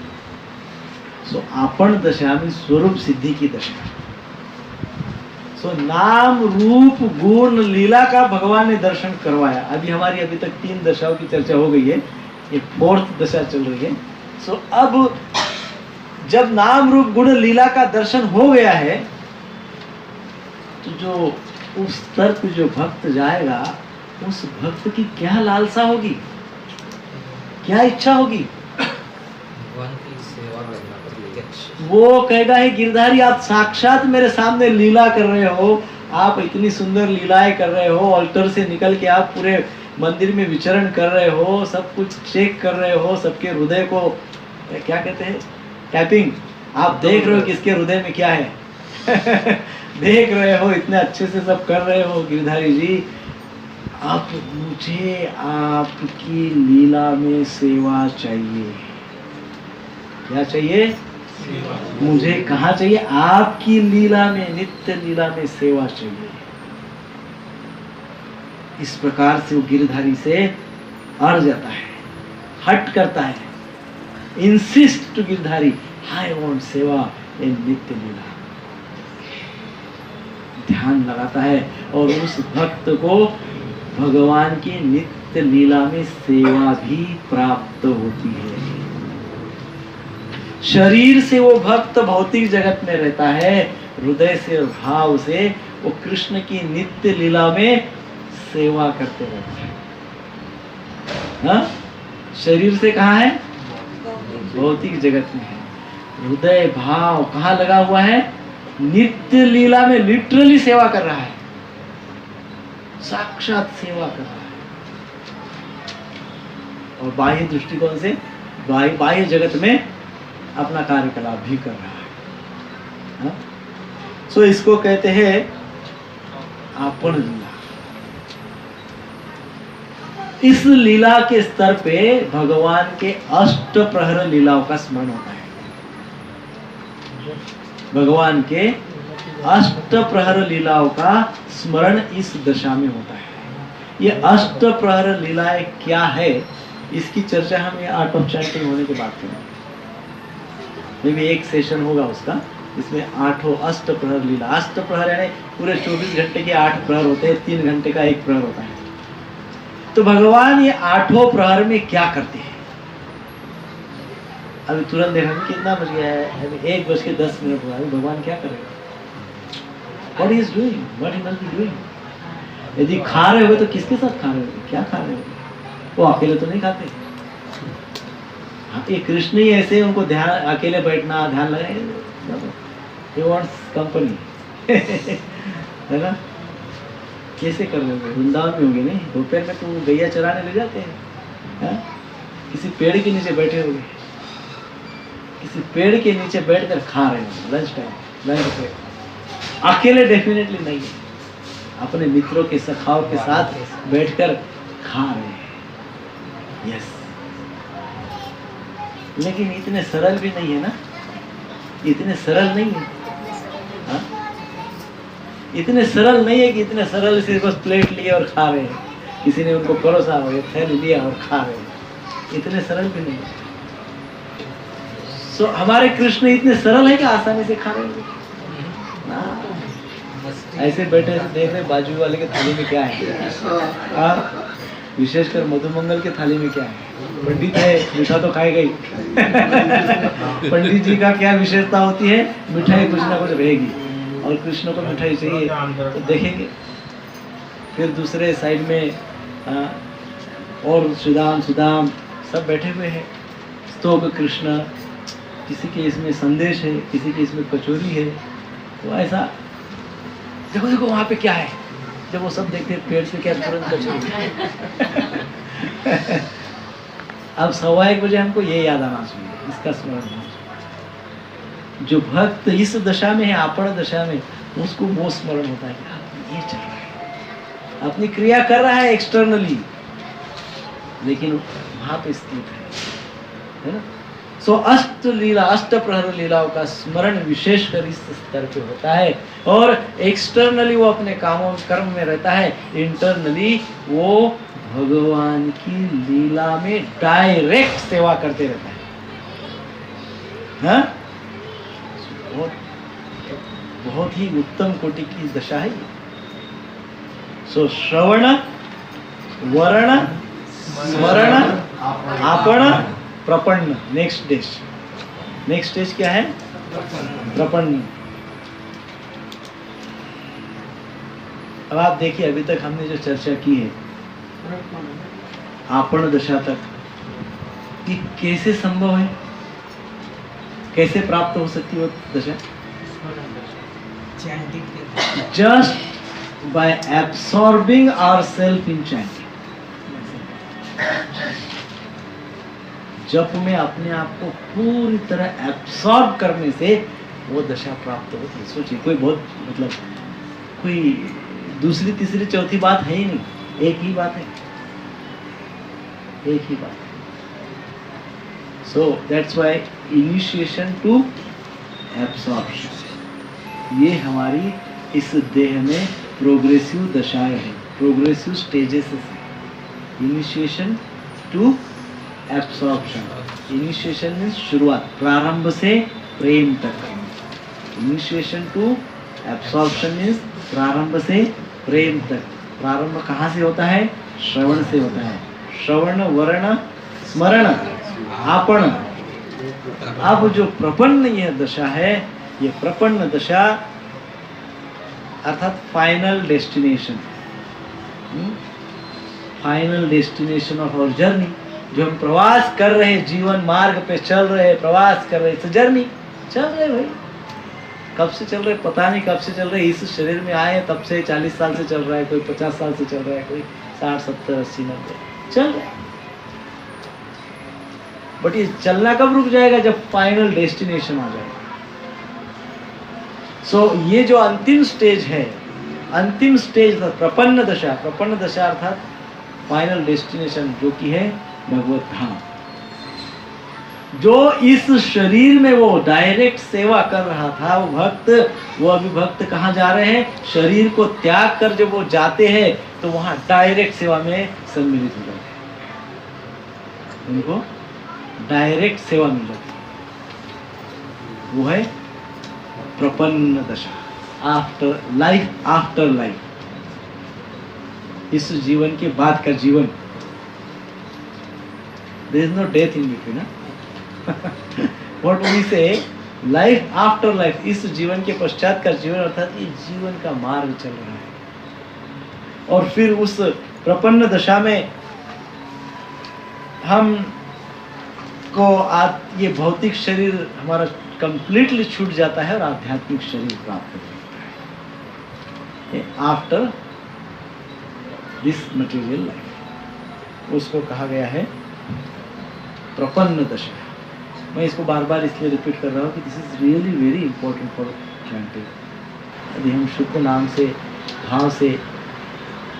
सो आपण दशा में स्वरूप सिद्धि की दशा. सो नाम रूप गुण लीला का भगवान ने दर्शन करवाया. अभी तक 3 दशाओं की चर्चा हो गई है, ये 4th दशा चल रही है. सो अब जब नाम रूप गुण लीला का दर्शन हो गया है, तो जो उस स्तर पे जो भक्त जाएगा, उस भक्त की क्या लालसा होगी, क्या इच्छा होगी? भगवान की सेवा करना प्रत्यक्ष. वो कहेगा, हे गिरधारी, आप साक्षात मेरे सामने लीला कर रहे हो, आप इतनी सुंदर लीलाएं कर रहे हो, ऑल्टर से निकल के आप पूरे मंदिर में विचरण कर रहे हो, सब कुछ चेक कर रहे हो, सबके हृदय को क्या कहते हैं, टैपिंग. आप देख रहे हो किसके हृदय में क्या है. देख रहे हो, इतने अच्छे से सब कर रहे हो. गिरधारी जी, अब मुझे आपकी लीला में सेवा चाहिए. क्या चाहिए? मुझे कहाँ चाहिए? आपकी लीला में, नित्य लीला में सेवा चाहिए. इस प्रकार से वो गिरधारी से अड़ जाता है, हट करता है. Insist to Girdhari, I want सेवा इन नित्य लीला. ध्यान लगाता है और उस भक्त को भगवान की नित्य लीला में सेवा भी प्राप्त होती है. शरीर से वो भक्त भौतिक जगत में रहता है, हृदय से और भाव से वो कृष्ण की नित्य लीला में सेवा करते रहता है. हाँ? शरीर से कहाँ है? भौतिक जगत में है. हृदय भाव कहाँ लगा हुआ है? नित्य लीला में लिटरली सेवा कर रहा है, साक्षात सेवा कर रहा है. और बाह्य दृष्टिकोण से बाह्य जगत में अपना कार्यकलाप भी कर रहा है. सो इसको कहते हैं आपण लीला. इस लीला के स्तर पे भगवान के अष्ट प्रहर लीलाओं का स्मरण होता है. भगवान के अष्ट प्रहर लीलाओं का स्मरण इस दशा में होता है. ये अष्ट प्रहर लीलाएं क्या है, इसकी चर्चा हम ये आर्ट ऑफ चैंटिंग होने के बाद करेंगे. ये भी एक सेशन होगा उसका, इसमें 8 अष्ट प्रहर लीला. अष्ट प्रहर यानी पूरे 24 घंटे के 8 प्रहर होते हैं, 3 घंटे का 1 प्रहर होता है. तो भगवान ये 8 प्रहर में क्या करते हैं? अभी तुरंत देखा कितना बज गया है, अभी 1:10 हुआ. अभी भगवान क्या करेगा? What he is doing? What he must be doing? यदि खा रहे हो तो किसके साथ खा रहे हो? क्या खा रहे हो? वो अकेले तो नहीं खाते. ये कृष्ण ही ऐसे, उनको ध्यान, अकेले बैठना, ध्यान लगाए. He wants company. है ना? कैसे कर रहे होंगे? वृंदावन में होंगे नहीं, दोपहर में तो गैया चराने ले जाते हैं. हाँ? किसी पेड़ के नीचे बैठे होंगे, किसी पेड़ के नीचे बैठकर खा रहे होंगे लंच टाइम, लंच पे. अकेले डेफिनेटली नहीं है, अपने मित्रों के सखाओं के साथ बैठकर खा रहे हैं. यस, लेकिन इतने सरल भी नहीं है ना, इतने सरल नहीं है. हाँ? इतने सरल नहीं है कि इतने सरल से बस प्लेट लिए और खा रहे हैं, किसी ने उनको परोसा और थैली लिया और खा रहे हैं. इतने सरल भी नहीं है. सो हमारे कृष्ण इतने सरल है कि आसानी से खा रहे हैं. ऐसे बैठे देख रहे बाजू वाले के थाली में क्या है. विशेषकर मधुमंगल के थाली में क्या है. पंडित है, मीठा तो खाएगा ही. पंडित जी का क्या विशेषता होती है? मिठाई कुछ ना कुछ रहेगी, और कृष्ण को मिठाई चाहिए. तो देखेंगे फिर दूसरे साइड में और सुदाम सब बैठे हुए हैं. स्तोक कृष्ण, किसी के इसमें संदेश है, किसी के इसमें कचौरी है. तो ऐसा देखो वहाँ पे क्या है. जब वो सब देखते हैं पेड़ से क्या तुरंत कचौरी. अब 1:15 बजे हमको ये याद आना चाहिए, इसका स्मरण होना चाहिए. जो भक्त इस दशा में है, आपण दशा में, उसको वो स्मरण होता है कि ये चल रहा है, अपनी क्रिया कर रहा है एक्सटर्नली, लेकिन वहां पे स्थित है ना। सो अष्ट लीला, अष्ट प्रहर लीलाओं का स्मरण विशेषकर इस स्तर पे होता है, और एक्सटर्नली वो अपने कामों कर्म में रहता है, इंटरनली वो भगवान की लीला में डायरेक्ट सेवा करते रहता है। हाँ? बहुत बहुत ही उत्तम कोटि की दशा है। सो श्रवण, वर्ण, स्मरण, आपण, प्रपन्न। नेक्स्ट स्टेज क्या है? प्रपन्न। अब आप देखिए, अभी तक हमने जो चर्चा की है आपण दशा तक, कि कैसे संभव है, कैसे प्राप्त हो सकती है वो दशा? Just by absorbing ourselves in chanting. जप में अपने आप को पूरी तरह एब्सॉर्ब करने से वो दशा प्राप्त होती है। सोचिए, कोई बहुत मतलब कोई दूसरी तीसरी चौथी बात है ही नहीं, एक ही बात है, एक ही बात है। So that's why initiation to absorption, ये हमारी इस देह में प्रोग्रेसिव दशाएं हैं, प्रोग्रेसिव स्टेजेस है। Initiation to absorption, initiation means शुरुआत, प्रारंभ से प्रेम तक। इनिशिएशन टू एब्सॉर्प्शन मीन्स प्रारंभ से प्रेम तक। प्रारंभ कहाँ से होता है? श्रवण से होता है। श्रवण, वर्ण, स्मरण, आपण। अब जो प्रपन्न यह दशा है, ये प्रपन्न दशा अर्थात final destination, final destination of our journey. जो हम प्रवास कर रहे हैं, जीवन मार्ग पे चल रहे, प्रवास कर रहे, तो जर्नी चल रहे भाई। कब से चल रहे पता नहीं, कब से चल रहे। इस शरीर में आए तब से 40 साल से चल रहा है, कोई 50 साल से चल रहा है, कोई 60, 70, 80, 90 चल रहा है। बट ये चलना कब रुक जाएगा? जब फाइनल डेस्टिनेशन आ जाएगा। सो ये जो अंतिम स्टेज है, अंतिम स्टेज प्रपन्न दशा। प्रपन्न दशा अर्थात फाइनल डेस्टिनेशन, जो कि है भगवत धाम। जो इस शरीर में वो डायरेक्ट सेवा कर रहा था, वो भक्त, वो अभी भक्त कहाँ जा रहे हैं? शरीर को त्याग कर जब वो जाते हैं तो वहां डायरेक्ट सेवा में सम्मिलित हो जाते हैं, उनको डायरेक्ट सेवा मिल जाती है। वो है प्रपन्न दशा, आफ्टर लाइफ, आफ्टर लाइफ, इस जीवन के बाद का जीवन। There is no death in between, what we say, life after life, इस जीवन के पश्चात का जीवन, अर्थात ये जीवन का मार्ग चल रहा है। और फिर उस प्रपन्न दशा में हम को ये भौतिक शरीर हमारा कंप्लीटली छूट जाता है और आध्यात्मिक शरीर प्राप्त हो जाता है आफ्टर दिस मटेरियल लाइफ। उसको कहा गया है प्रपन्न दशा। मैं इसको बार बार इसलिए रिपीट कर रहा हूँ कि this is really very important for chanting. यदि हम शुद्ध नाम से, भाव से,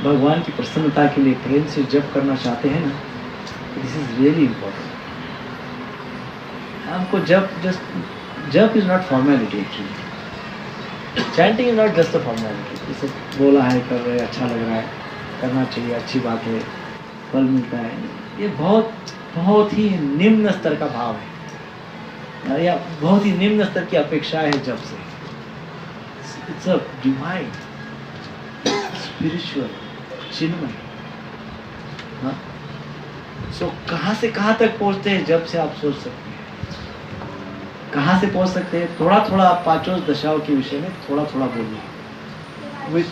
भगवान की प्रसन्नता के लिए प्रेम से जप करना चाहते हैं ना, दिस इज रियली इंपॉर्टेंट। हमको जप is not formality, actually chanting is not just a formality. जैसे बोला है, कर रहे, अच्छा लग रहा है, करना चाहिए, अच्छी बात है, फल मिलता है, ये बहुत ही निम्न स्तर का भाव है, या बहुत ही निम्न स्तर की अपेक्षा है जब से। इट्स अ डिवाइन, स्पिरिचुअल, चिन्मय। सो कहाँ से कहाँ तक पहुँचते हैं जब से आप सोच सकते हैं। कहाँ से पहुँच सकते हैं? थोड़ा थोड़ा आप पांचों दशाओं के विषय में थोड़ा थोड़ा बोलिए, with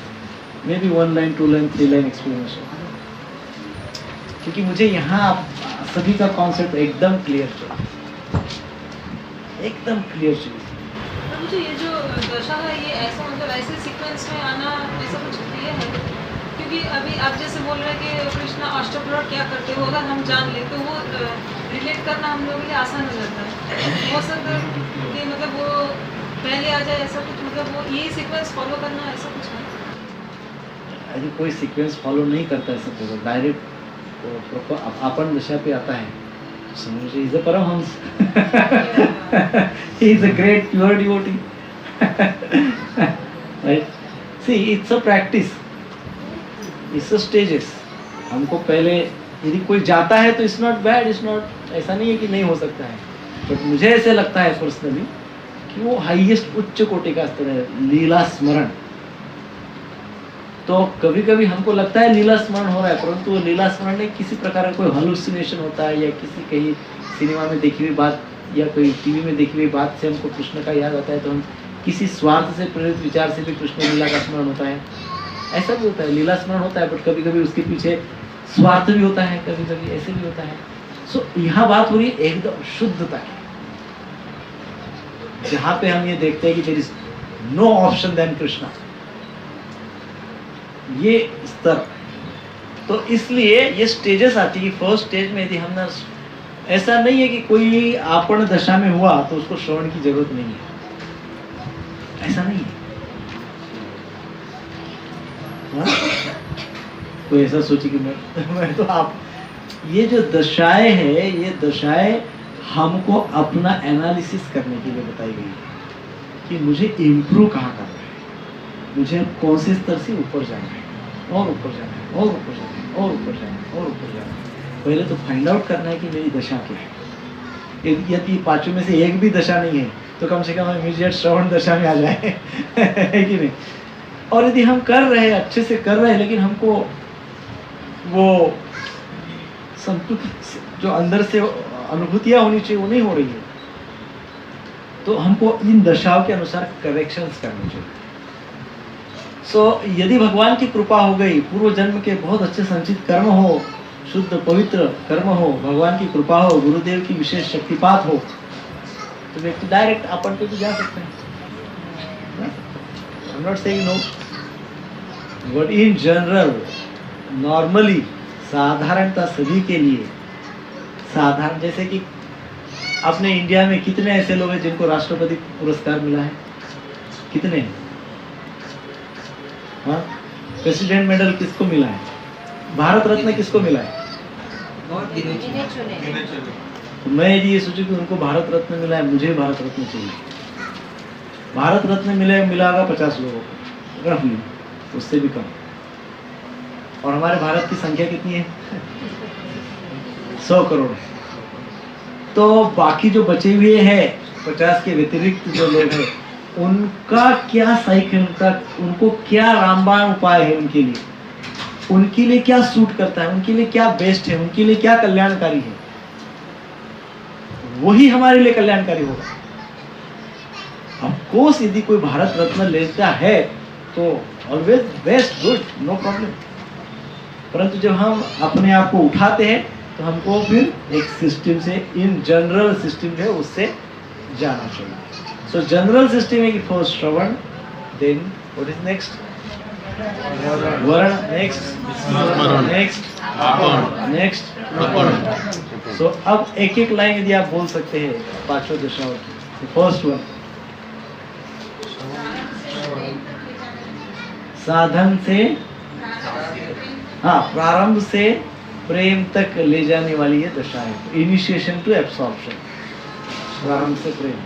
may be 1 line, 2 line, 3 line explanation, क्योंकि मुझे यहाँ सभी का कॉन्सेप्ट एकदम क्लियर चाहिए, एकदम क्लियर चाहिए। मुझे ये जो दशा है, ये ऐसा मतलब ऐसे सीक्वेंस में आना, ऐसा कुछ क्लियर है? क्योंकि क्योंकि अभी आप जैसे बोल रहे हैं कि कृष्णा अष्टप्रहर क्या करते हो, अगर हम जान ले तो वो रिलेट करना हम लोगों के लिए आसान हो जाता है। हो सकता है कि मतलब वो पहले आ जाए ऐसा कुछ, मतलब वो यही सीक्वेंस फॉलो करना ऐसा कुछ है। अरे कोई सीक्वेंस फॉलो नहीं करता है सब जगह, डायरेक्ट अपन दशा पे आता है। समझिए इज अ परमहंस, he is a great pure devotee, right. See it's a practice, it's a stages. हमको पहले यदि कोई जाता है तो it's not bad, it's not, ऐसा नहीं है कि नहीं हो सकता है, बट मुझे ऐसे लगता है पर्सनली कि वो हाईएस्ट उच्च कोटि का स्तर है, लीला स्मरण। तो कभी कभी हमको लगता है लीला स्मरण हो रहा है, परंतु वो लीला स्मरण नहीं, किसी प्रकार का कोई हलुसिनेशन होता है, या किसी कहीं सिनेमा में देखी हुई बात या कोई टीवी में देखी हुई बात से हमको कृष्ण का याद आता है, तो हम किसी स्वार्थ से प्रेरित विचार से भी कृष्ण लीला का स्मरण होता है। ऐसा भी होता है, लीला स्मरण होता है, बट कभी कभी उसके पीछे स्वार्थ भी होता है, कभी कभी ऐसे भी होता है। सो यहाँ बात हो रही है एकदम शुद्धता की, जहाँ पे हम ये देखते हैं कि there is no option then Krishna, ये स्तर। तो इसलिए ये स्टेजेस आती है। फर्स्ट स्टेज में यदि हम ना, ऐसा नहीं है कि कोई आपण दशा में हुआ तो उसको श्रवण की जरूरत नहीं है, ऐसा नहीं है। कोई ऐसा सोचे कि मैं तो आप, ये जो दशाएं है, ये दशाएं हमको अपना एनालिसिस करने के लिए बताई गई है कि मुझे इम्प्रूव कहाँ करना है, मुझे कौन से स्तर से ऊपर जाना है, और ऊपर जाना है, और ऊपर जाना है, और ऊपर जाना है, और ऊपर जाना है। पहले तो फाइंड आउट करना है कि मेरी दशा क्या है। यदि पांचों में से एक भी दशा नहीं है तो कम से कम इमीडिएट श्रवण दशा में आ जाए है कि नहीं। और यदि हम कर रहे हैं, अच्छे से कर रहे हैं, लेकिन हमको वो संतुष्ट जो अंदर से अनुभूतियां होनी चाहिए वो नहीं हो रही है, तो हमको इन दशाओं के अनुसार करेक्शंस करने चाहिए। सो यदि भगवान की कृपा हो गई, पूर्व जन्म के बहुत अच्छे संचित कर्म हो, शुद्ध पवित्र कर्म हो, भगवान की कृपा हो, गुरुदेव की विशेष शक्तिपात हो, तो व्यक्ति डायरेक्ट अपन पे भी जा सकते हैं। I'm not saying no, but in general, normally, साधारणता सभी के लिए साधारण, जैसे कि अपने इंडिया में कितने ऐसे लोग हैं जिनको राष्ट्रपति पुरस्कार मिला है, कितने हैं? हाँ, प्रेसिडेंट मेडल किसको मिला है? भारत रत्न किसको मिला है? तो मैं यदि ये सोचूं कि उनको भारत रत्न मिला है, मुझे भारत रत्न चाहिए। भारत रत्न मिला होगा 50 लोगों को रफली, उससे भी कम। और हमारे भारत की संख्या कितनी है? 100 करोड़ है। तो बाकी जो बचे हुए हैं 50 के व्यतिरिक्त जो लोग हैं, उनका क्या साइकिल का, उनको क्या रामबाण उपाय है उनके लिए, उनके लिए क्या सूट करता है, उनके लिए क्या बेस्ट है, उनके लिए क्या कल्याणकारी है, वही हमारे लिए कल्याणकारी होगा। ऑफ कोर्स यदि कोई भारत रत्न लेता है तो always best, good, no problem. परंतु जब हम अपने आप को उठाते हैं तो हमको फिर एक सिस्टम से, इन जनरल सिस्टम है उससे जाना चाहिए। सो जनरल सिस्टम है कि फर्स्ट श्रवण, देन व्हाट इज नेक्स्ट? वर्ण, नेक्स्ट। सो अब एक एक लाइन यदि आप बोल सकते हैं पांचों दशाओं की। फर्स्ट वन, साधन से, हाँ, प्रारंभ से प्रेम तक ले जाने वाली ये दशा है। इनिशिएशन टू एब्सॉर्प्शन, प्रारंभ से प्रेम।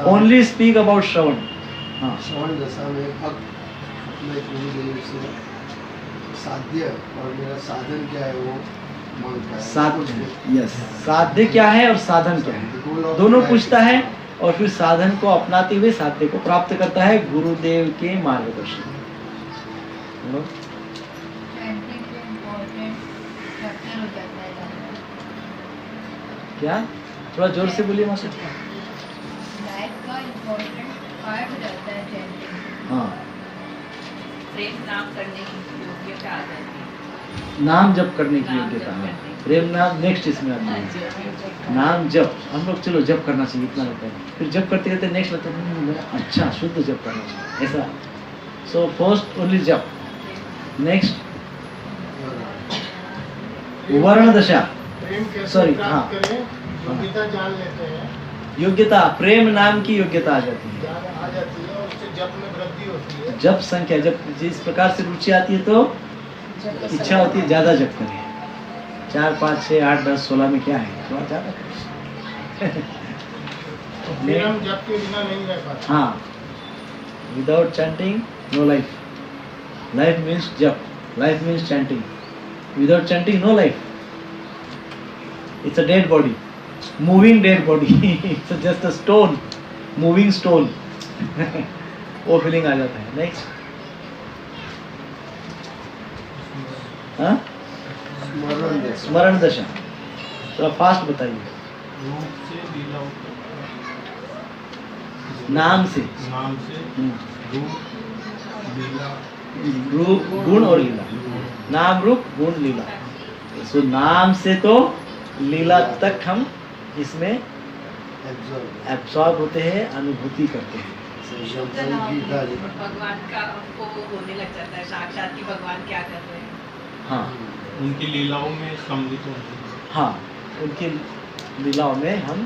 ओनली स्पीक अबाउट श्रवण। हाँ, श्रवण दशा में भक्त अपने गुरुदेव से साध्य और मेरा साधन क्या है वो मांगता है। साध्य, यस, साध्य क्या है और साधन क्या है, दोनों पूछता है, और फिर साधन को अपनाते हुए साध्य को प्राप्त करता है गुरुदेव के मार्गदर्शन। क्या? थोड़ा जोर से बोलिए मास्टर। लाइफ का इम्पोर्टेंट पार्ट हो जाता है चैंटिंग। हाँ, प्रेम नाम करने की योग्यता आ जाती है। नाम जप करने की योग्यता है। प्रेम नाम नेक्स्ट इसमें आता है। नाम जप, हम लोग चलो जप करना चाहिए इतना लगता है, फिर जप करते करते नेक्स्ट लगता है अच्छा शुद्ध जप करना चाहिए, ऐसा। सो फर्स्ट ओनली जप, नेक्स्ट वर्ण दशा। प्रेम कैसे Sorry, प्राप्त हाँ। करें, योग्यता जान लेते हैं, योग्यता, प्रेम नाम की योग्यता आ जाती है। ज्ञान आ जाती है और उससे जप में वृद्धि होती है। जप संख्या, जब जिस प्रकार से रुचि आती है तो इच्छा होती है ज्यादा जप करें। 4, 5, 6, 8, 10, 16 में क्या है, थोड़ा ज्यादा करें। फिर हम जप के बिना नहीं रह पाते। हाँ, without chanting no life. Life means jap, life means chanting. Without chanting no life. It's a dead body, moving dead body. It's just a stone, moving stone. वो फीलिंग आ जाता है। नेक्स्ट, हाँ, स्मरण दशा। स्मरण दशा। थोड़ा फास्ट बताइए। रूप से लीला उत्पन्न, नाम से, नाम से रूप लीला, रूप, गुण और लीला। नाम, रूप, गुण, लीला। सो नाम से तो लीला तक हम इसमें Absorb. एब्सॉर्ब होते हैं, अनुभूति करते हैं। गीता जी। भगवान का हमको होने लग जाता है साक्षात कि भगवान क्या कर रहे हैं। हाँ उनकी लीलाओं में सम्मिलित होते हैं। हाँ, उनकी लीलाओं में हम,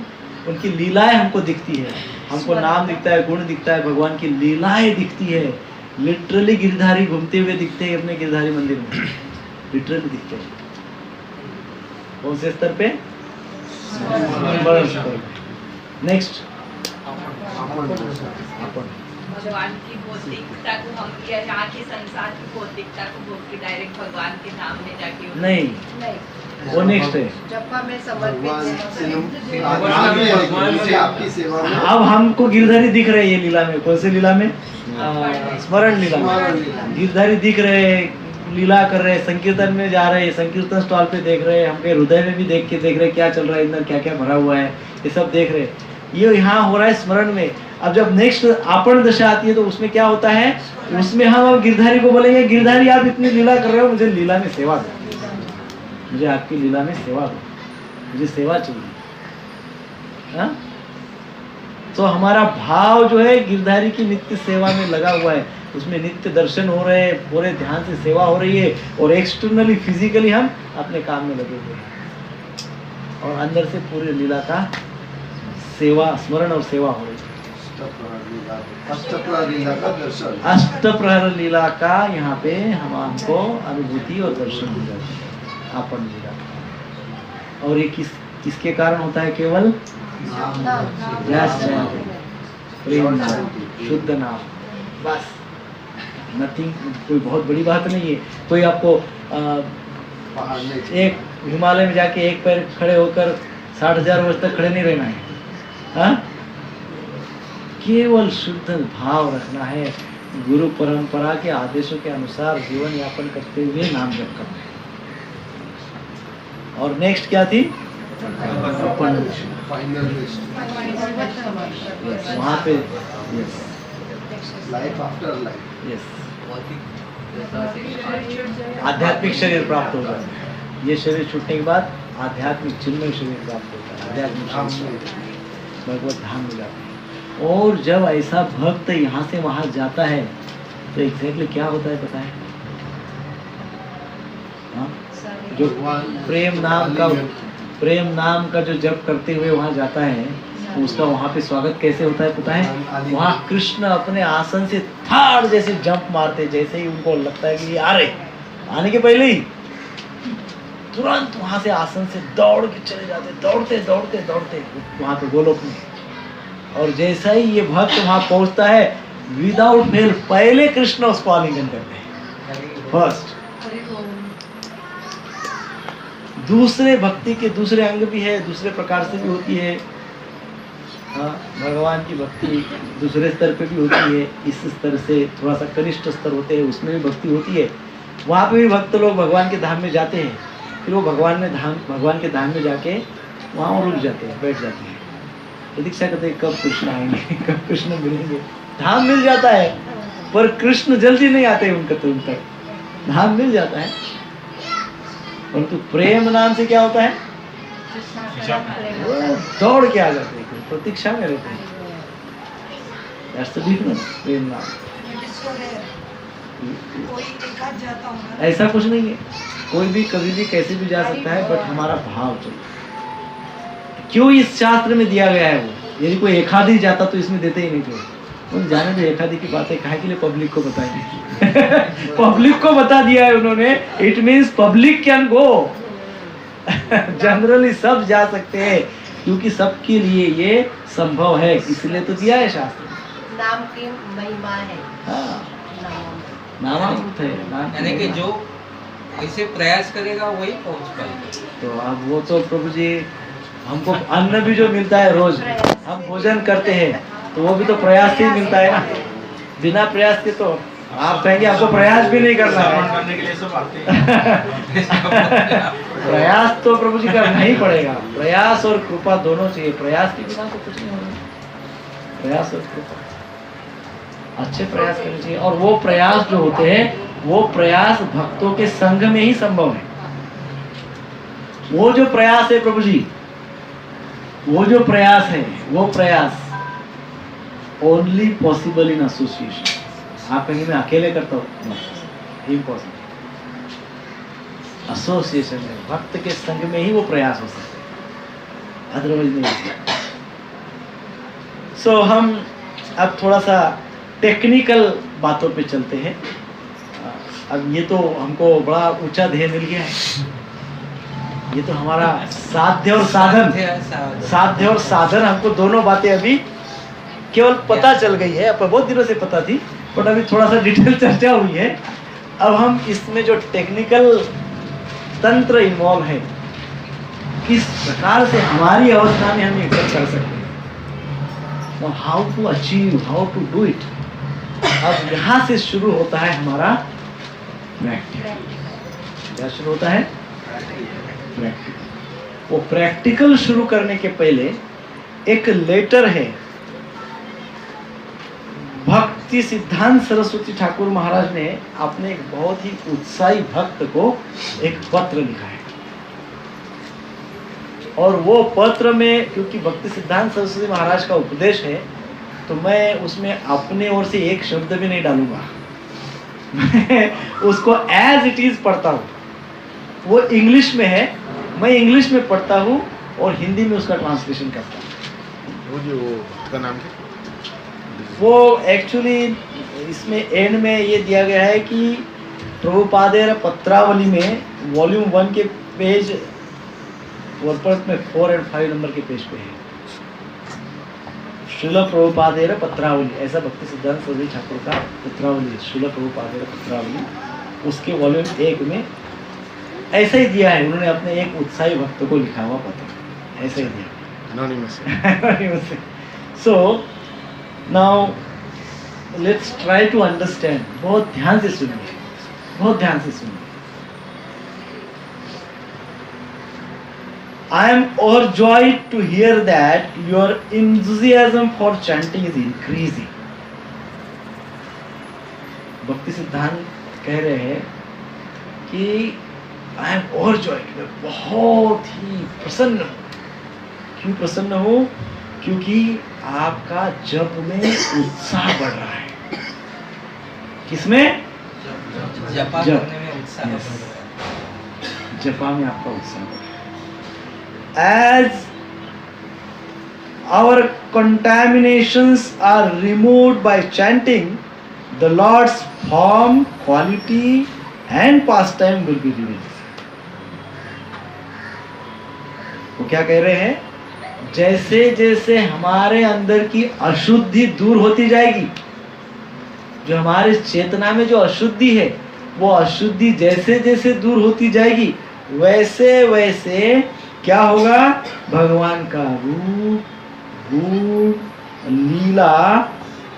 उनकी लीलाएं हमको दिखती है। हमको नाम दिखता है, गुण दिखता है, भगवान की लीलाएं दिखती है। लिटरली गिरधारी घूमते हुए दिखते हैं अपने गिरधारी मंदिर में, लिटरली दिखते हैं। कौन से स्तर पे? स्मरण स्तर पे। नेक्स्ट, अपन। भगवान की भौतिकता को हम यहाँ के संसार की भौतिकता को भोग के डायरेक्ट भगवान के धाम में जाके नहीं, वो नेक्स्ट है। जब हमें समर्पित भगवान से आपकी सेवा में। अब हमको गिरधारी दिख रहे हैं ये लीला में। कौन से लीला में? स्मरण लीला स्मरण में। लीला। गिरधारी दिख रहे हैं, लीला कर रहे हैं, संकीर्तन में जा रहे हैं, संकीर्तन स्टॉल पे देख रहे हैं, हमके हृदय में भी देख रहे हैं क्या चल रहा है, अंदर क्या क्या भरा हुआ है, ये सब देख रहे हैं। ये यहाँ हो रहा है स्मरण में। अब जब नेक्स्ट आपण दशा आती है तो उसमें क्या होता है? उसमें हम अब गिरधारी को बोलेंगे, गिरधारी आप इतनी लीला कर रहे हो, मुझे लीला में सेवा दो, मुझे आपकी लीला में सेवा दो, मुझे सेवा चाहिए। हाँ? तो हमारा भाव जो है गिरधारी की नित्य सेवा में लगा हुआ है, उसमें नित्य दर्शन हो रहे हैं, पूरे ध्यान से सेवा हो रही है, और एक्सटर्नली फिजिकली हम अपने काम में लगे हुए हैं, और अंदर से पूरी लीला का सेवा, स्मरण और सेवा हो रही है। अष्टप्रहर लीला का दर्शन। अष्टप्रहर लीला का यहाँ पे हमको अनुभूति और दर्शन हो जाता है, आपन लीला। और ये किसके कारण होता है? केवल प्रेम नाम, शुद्ध नाम, बस, नथिंग। कोई बहुत बड़ी बात नहीं है। कोई आपको पहाड़ में एक हिमालय में जाके एक पैर खड़े होकर 60,000 वर्ष तक खड़े नहीं रहना है। हाँ? केवल शुद्ध भाव रखना है, गुरु परंपरा के आदेशों के अनुसार जीवन यापन करते हुए नाम जप करना है। और नेक्स्ट क्या थी? फाइनल वहाँ पे लाइफ आफ्टर लाइफ। यस, आध्यात्मिक शरीर प्राप्त हो जाता है। ये शरीर छूटने के बाद आध्यात्मिक चिन्मय शरीर प्राप्त होता है, आध्यात्मिक शरीर, भगवत धाम में जाते हैं। और जब ऐसा भक्त यहाँ से वहाँ जाता है तो एग्जैक्टली क्या होता है पता है? हाँ? जो प्रेम नाम का जो जप करते हुए वहाँ जाता है, तो उसका वहाँ पे स्वागत कैसे होता है पता है? वहाँ कृष्ण अपने आसन से थाड़ जैसे जंप मारते, जैसे ही उनको लगता है कि ये आ रहे, आने के पहले ही तुरंत वहाँ से आसन से दौड़ के चले जाते, दौड़ते दौड़ते दौड़ते वहाँ पे गोलोक में। और जैसा ही ये भक्त वहाँ पहुँचता है, विदाउट फेल पहले कृष्ण उसको आलिंगन करते हैं फर्स्ट। दूसरे भक्ति के दूसरे अंग भी है, दूसरे प्रकार से भी होती है। हाँ, भगवान की भक्ति दूसरे स्तर पे भी होती है। इस स्तर से थोड़ा सा कनिष्ठ स्तर होते हैं, उसमें भी भक्ति होती है। वहाँ पे भी भक्त लोग भगवान के धाम में जाते हैं, फिर वो भगवान के धाम में जाके वहाँ वो रुक जाते हैं, बैठ जाते हैं, प्रतीक्षा करते हैं कब कृष्ण आएंगे, कब कृष्ण मिलेंगे। धाम मिल जाता है पर कृष्ण जल्दी नहीं आते उनका तुरंत तक। धाम मिल जाता है परंतु प्रेम नाम से क्या होता है? दौड़ के आ जाते हैं, प्रतीक्षा में रहते हैं। That's the difference, प्रेम नाम। कोई एक आध जाता होगा। ऐसा कुछ नहीं है, कोई भी कभी भी कैसे भी जा सकता है, बट हमारा भाव चाहिए। क्यों इस शास्त्र में दिया गया है वो? यदि कोई एक आध ही जाता तो इसमें देते ही नहीं थे। उन जाने दो, एक आधी की बातें काहे के लिए पब्लिक को बताएंगे। पब्लिक को बता दिया है उन्होंने, it means public can go. Generally सब जा सकते हैं, क्योंकि सबके लिए ये संभव है, इसलिए तो दिया है शास्त्र। नाम की महिमा है। हाँ, नामामृत है यानी कि जो ऐसे प्रयास करेगा वही पहुंच पाएगा। तो अब वो तो प्रभु जी, हमको अन्न भी जो मिलता है रोज, हम भोजन करते हैं, तो वो भी तो प्रयास से ही मिलता है ना। बिना प्रयास के तो आप कहेंगे आपको प्रयास भी नहीं करना है। करने के लिए सब आते हैं। प्रयास तो प्रभु जी करना ही पड़ेगा। प्रयास और कृपा दोनों चाहिए, प्रयास के बिना तो कुछ नहीं होगा। प्रयास और कृपा, अच्छे प्रयास करने चाहिए। और वो प्रयास जो होते हैं, वो प्रयास भक्तों के संग में ही संभव है। वो जो प्रयास है प्रभु जी, वो जो प्रयास है, वो प्रयास ओनली पॉसिबल इन एसोसिएशन। आप कहेंगे मैं अकेले करता हूँ, इम्पॉसिबल। एसोसिएशन में, भक्त के संग में ही वो प्रयास हो सकते हैं, अदरवाइज नहीं। सो हम अब थोड़ा सा टेक्निकल बातों पे चलते हैं। अब ये तो हमको बड़ा ऊंचा ध्येय मिल गया है। ये तो हमारा साध्य और साधन, साध्य और साधन, हमको दोनों बातें अभी केवल पता चल गई है। अब बहुत दिनों से पता थी, बट अभी थोड़ा सा डिटेल चर्चा हुई है। अब हम इसमें जो टेक्निकल तंत्र इन्वॉल्व है, किस प्रकार से हमारी अवस्था में हम ये कर सकते हैं, how to achieve, how to do it. अब यहाँ से शुरू होता है हमारा प्रैक्टिकल। क्या शुरू होता है? प्रैक्टिकल। वो प्रैक्टिकल शुरू करने के पहले एक लेटर है, भक्ति सिद्धांत सरस्वती ठाकुर महाराज ने अपने एक बहुत ही उत्साही भक्त को एक पत्र लिखा है। और वो पत्र में, क्योंकि भक्ति सिद्धांत सरस्वती महाराज का उपदेश है, तो मैं उसमें अपने ओर से एक शब्द भी नहीं डालूंगा। मैं उसको एज इट इज पढ़ता हूँ। वो इंग्लिश में है, मैं इंग्लिश में पढ़ता हूँ और हिंदी में उसका ट्रांसलेशन करता हूँ। वो जो उसका नाम क्या? वो एक्चुअली इसमें एंड में ये दिया गया है कि प्रभुपादेर पत्रावली में वॉल्यूम 1 के पेज वर्डप्रेस में 4 और 5 नंबर के पेज पे है, श्रील प्रभुपादेर पत्रावली, ऐसा भक्ति सिद्धांत सरस्वती ठाकुर का पत्रावली, श्रील प्रभुपादेर पत्रावली, उसके वॉल्यूम 1 में ऐसा ही दिया है। उन्होंने अपने एक उत्साही भक्त को लिखा हुआ पत्र ऐसा ही दिया, anonymous. So now let's try to understand. बहुत ध्यान से सुनिए, बहुत ध्यान से सुनिए। I am overjoyed to hear that your enthusiasm for chanting is increasing. भक्ति सिद्धांत कह रहे हैं कि I am overjoyed, मैं बहुत ही प्रसन्न हूँ। क्यों प्रसन्न हूँ? क्योंकि आपका जप में उत्साह बढ़ रहा है। किसमें? जपा जप। करने में उत्साह Yes. बढ़ रहा है। जपा में आपका उत्साह बढ़ रहा है। As our contaminations are removed by chanting, the Lord's form, quality and pastime will be revealed. वो क्या कह रहे हैं? जैसे जैसे हमारे अंदर की अशुद्धि दूर होती जाएगी, जो हमारे चेतना में जो अशुद्धि है, वो अशुद्धि जैसे जैसे दूर होती जाएगी, वैसे वैसे क्या होगा? भगवान का रूप, गुण, लीला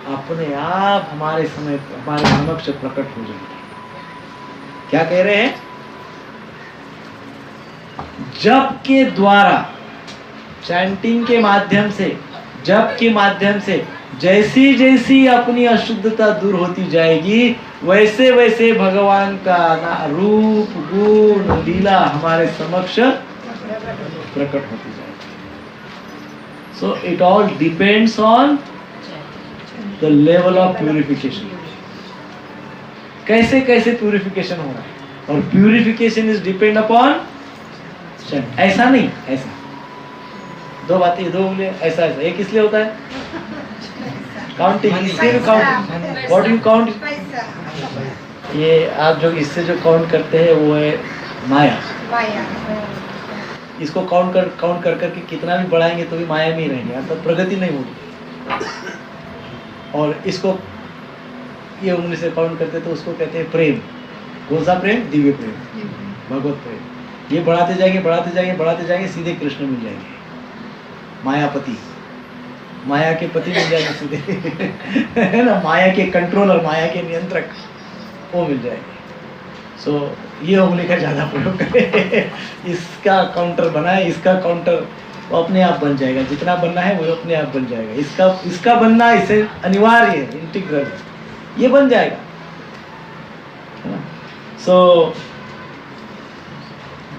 अपने आप हमारे समक्ष प्रकट हो जाएगी। क्या कह रहे हैं? जप के द्वारा, चैंटिंग के माध्यम से, जप के माध्यम से जैसी जैसी अपनी अशुद्धता दूर होती जाएगी, वैसे वैसे भगवान का रूप, गुण, लीला हमारे समक्ष प्रकट होती जाएगी। So it all depends on the level of purification. कैसे कैसे प्यूरिफिकेशन हो रहा है, और प्यूरिफिकेशन इज डिपेंड अपॉन ऐसा नहीं, ऐसा दो बातें, दो बोले ऐसा ऐसा, एक इसलिए होता है काउंटिंग, इससे काउंट, व्हाट यू काउंट, ये आप जो इससे जो काउंट करते हैं वो है माया। इसको काउंट कर करके कितना भी बढ़ाएंगे तो भी माया में ही रहेंगे, अर्थात प्रगति नहीं होगी। और इसको ये उंगली से काउंट करते तो उसको कहते हैं प्रेम। कौन सा प्रेम? दिव्य प्रेम, भगवत प्रेम। ये बढ़ाते जाएंगे बढ़ाते जाएंगे बढ़ाते जाएंगे, सीधे कृष्ण मिल जाएंगे, मायापति, माया के पति मिल जाएंगे सीधे है ना, माया के कंट्रोलर, माया के नियंत्रक वो मिल जाएंगे। सो ये उंगली का ज़्यादा प्रयोग करें, इसका काउंटर बनाए, इसका काउंटर वो अपने आप बन जाएगा, जितना बनना है वो अपने आप बन जाएगा। इसका बनना इसे अनिवार्य है, इंटीग्रल, ये बन जाएगा। सो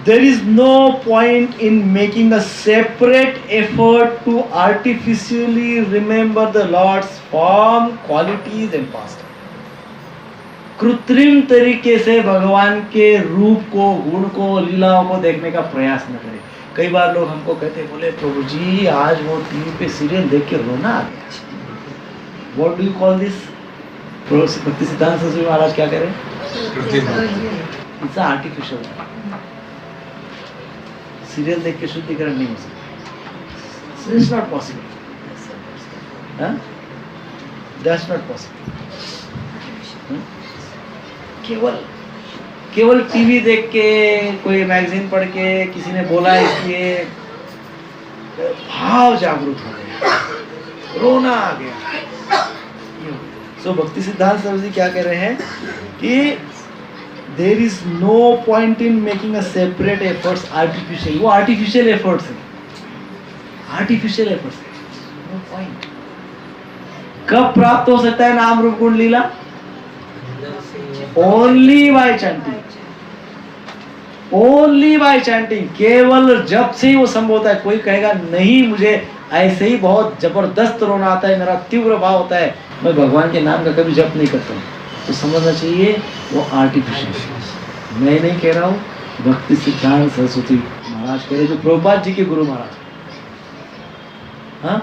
there is no point in making a separate effort to artificially remember the Lord's form, qualities and pastime. कृत्रिम तरीके से भगवान के रूप को, गुण को, लीलाओं को देखने का प्रयास न करें। कई बार लोग हमको कहते हैं, बोले प्रभु जी आज वो टीवी पे सीरियल देख के रोना आ गया। What do you call this? भक्ति सिद्धांत सरस्वती महाराज क्या कह रहे हैं? It's artificial. सीरियल देख के शुद्धिकरण नहीं हो सकता। It's not possible. That's not possible. केवल टीवी देख के, कोई मैगजीन पढ़ के, किसी ने बोला इसलिए भाव जागरूक हो गया, रोना आ गया। सो भक्ति सिद्धांत सरस्वती क्या कह रहे हैं कि there is no point in making a separate efforts artificial. वो artificial efforts है, artificial efforts है, no point. कब प्राप्त हो सकता है नाम रूप गुण लीला? Only by chanting. Only by chanting. केवल जब से ही वो संभव होता है। कोई कहेगा नहीं मुझे ऐसे ही बहुत जबरदस्त रोना आता है, मेरा तीव्र भाव होता है, मैं भगवान के नाम का कभी जप नहीं करता हूँ, तो समझना चाहिए वो आर्टिफिशियल। मैं नहीं कह रहा हूँ, भक्ति सिद्धांत सरस्वती महाराज कह रहे, जो प्रभुपाद जी के गुरु महाराज। हाँ,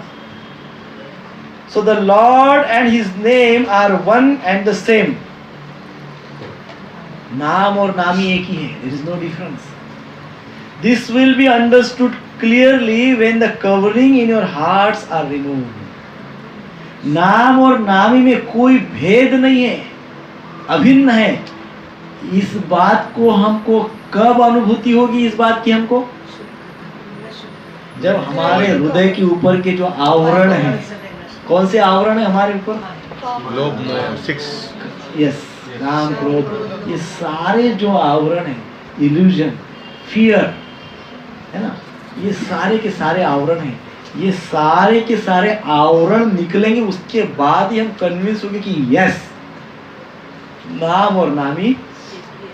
so the lord and his name are one and the same. नाम और नामी एक ही है, there is no difference. This will be understood clearly when the covering in your hearts are removed. नाम और नामी में कोई भेद नहीं है, अभिन्न है। इस बात को हमको कब अनुभूति होगी, इस बात की हमको जब हमारे हृदय के ऊपर के जो आवरण है, कौन से आवरण है हमारे ऊपर? लोभ, सिक्स, यस, काम, क्रोध, ये सारे जो आवरण है, इल्यूजन, फियर, है ना, ये सारे के सारे आवरण हैं। ये सारे के सारे आवरण निकलेंगे, उसके बाद ही हम कन्विंस होंगे कि यस, नाम और नामी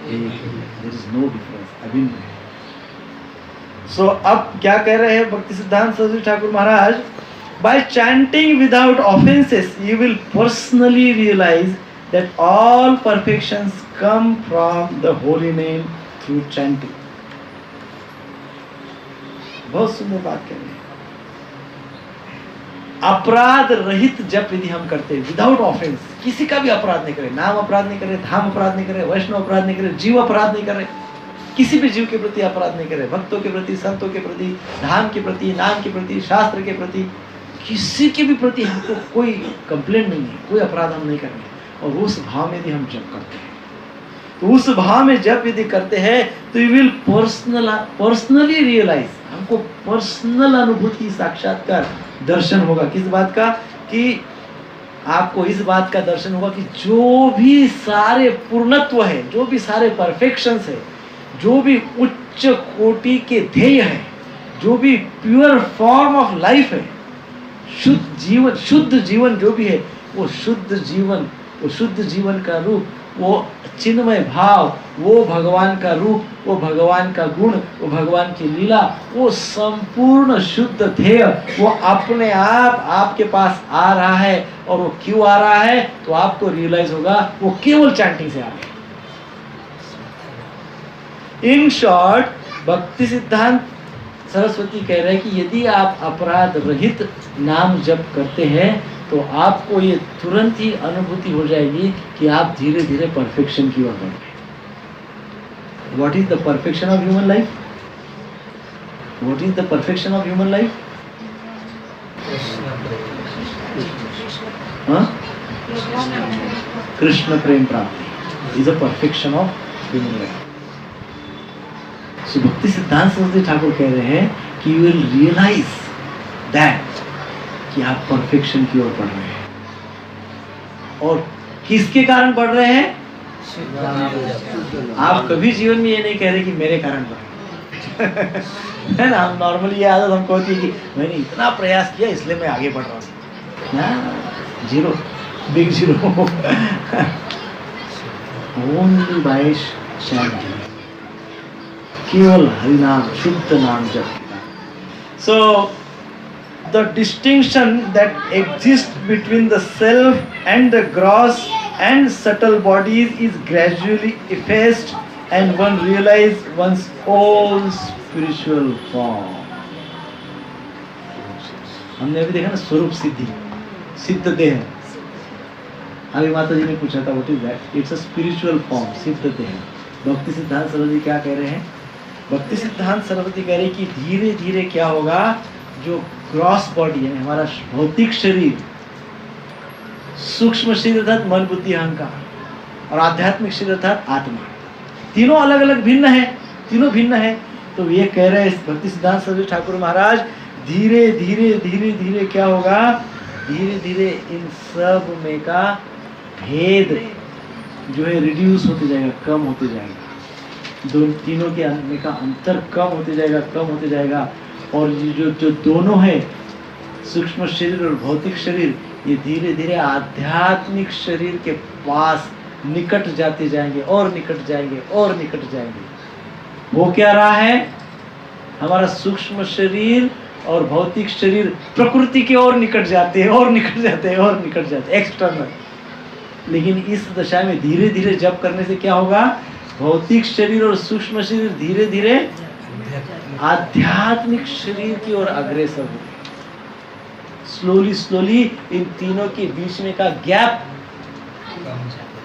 देयर इज नो डिफरेंस, अभिन्न है। सो अब क्या कह रहे हैं Bhakti Siddhanta Saraswati Thakur Maharaj? By chanting without offences you will personally realise that all perfections come from the holy name through chanting. बहुत सुंदर बात कह रहे हैं। अपराध रहित जप यदि हम करते हैं, विदाउट ऑफेंस, किसी का भी अपराध नहीं करें, नाम अपराध नहीं करें, धाम अपराध नहीं करें, वैष्णव अपराध नहीं करें, जीव अपराध नहीं करें, किसी भी जीव के प्रति अपराध नहीं करें, भक्तों के प्रति, संतों के प्रति, धाम के प्रति, नाम के प्रति, शास्त्र के प्रति, किसी के भी प्रति हमको कोई कंप्लेंट नहीं है, कोई अपराध हम नहीं करेंगे। और उस भाव में यदि हम जप करते हैं, तो उस भाव में जप यदि करते हैं, तो यू विल पर्सनली रियलाइज, हमको पर्सनल अनुभूति, साक्षात्कार, दर्शन होगा। किस बात का? कि आपको इस बात का दर्शन होगा कि जो भी सारे पूर्णत्व है, जो भी सारे परफेक्शंस है, जो भी उच्च कोटि के ध्येय है, जो भी प्योर फॉर्म ऑफ लाइफ है, शुद्ध जीवन जो भी है, वो शुद्ध जीवन का रूप वो चिन्मय भाव, वो भगवान का रूप, वो भगवान का गुण, वो भगवान की लीला, वो संपूर्ण शुद्ध ध्येय वो अपने आप आपके पास आ रहा है। और वो क्यों आ रहा है तो आपको रियलाइज होगा वो केवल चैंटिंग से आ रहा है। इन शॉर्ट, भक्ति सिद्धांत सरस्वती कह रहे हैं कि यदि आप अपराध रहित नाम जप करते हैं तो आपको ये तुरंत ही अनुभूति हो जाएगी कि आप धीरे धीरे परफेक्शन की ओर बढ़ रहे हैं। What is the perfection of human life? What is the perfection of human life? Krishna prem prapti is a perfection of human life. So Bhakti Siddhanta Saraswati Thakur कह रहे हैं कि यू विल रियलाइज दैट कि आप परफेक्शन की ओर बढ़ रहे हैं। और किसके कारण बढ़ रहे हैं? आप कभी जीवन में ये नहीं कह रहे कि मेरे कारण बढ़ रहे है ना। हम नॉर्मली ये आदत हमको होती है कि मैंने इतना प्रयास किया इसलिए मैं आगे बढ़ रहा हूँ। Zero, big zero. Only by chanting, केवल हरिनाम, शुद्ध नाम जप। सो the distinction that exists between the self and the gross and subtle bodies is gradually effaced and one realizes one's own spiritual form. हमने अभी देखा ना स्वरूप सिद्धि, सिद्ध देह। अभी माता जी ने पूछा था what is that? It's a spiritual form, सिद्ध देह। भक्ति सिद्धांत सरस्वती क्या कह रहे हैं? भक्ति सिद्धांत सरस्वती कह रहे हैं कि धीरे धीरे क्या होगा, जो ग्रॉस बॉडी है हमारा भौतिक शरीर, सूक्ष्म शरीर अर्थात मन बुद्धि अहंकार, और आध्यात्मिक शरीर अर्थात आत्मा, तीनों अलग अलग भिन्न है, तीनों भिन्न है। तो ये कह रहे हैं भक्ति सिद्धांत सरस्वती ठाकुर महाराज, धीरे धीरे धीरे धीरे क्या होगा, धीरे धीरे इन सब में का भेद जो है रिड्यूस होते जाएगा, कम होते जाएगा। तीनों के में का अंतर कम होते जाएगा, कम होते जाएगा। और ये जो दोनों है, सूक्ष्म शरीर और भौतिक शरीर, ये धीरे धीरे आध्यात्मिक शरीर के पास निकट जाते जाएंगे और निकट जाएंगे और निकट जाएंगे। वो क्या रहा है, हमारा सूक्ष्म शरीर और भौतिक शरीर प्रकृति के और निकट जाते हैं और निकट जाते हैं और निकट जाते हैं, एक्सटर्नल। लेकिन इस दशा में धीरे धीरे जप करने से क्या होगा, भौतिक शरीर और सूक्ष्म शरीर धीरे धीरे आध्यात्मिक शरीर की ओर अग्रसर होते। स्लोली स्लोली इन तीनों के बीच में का गैप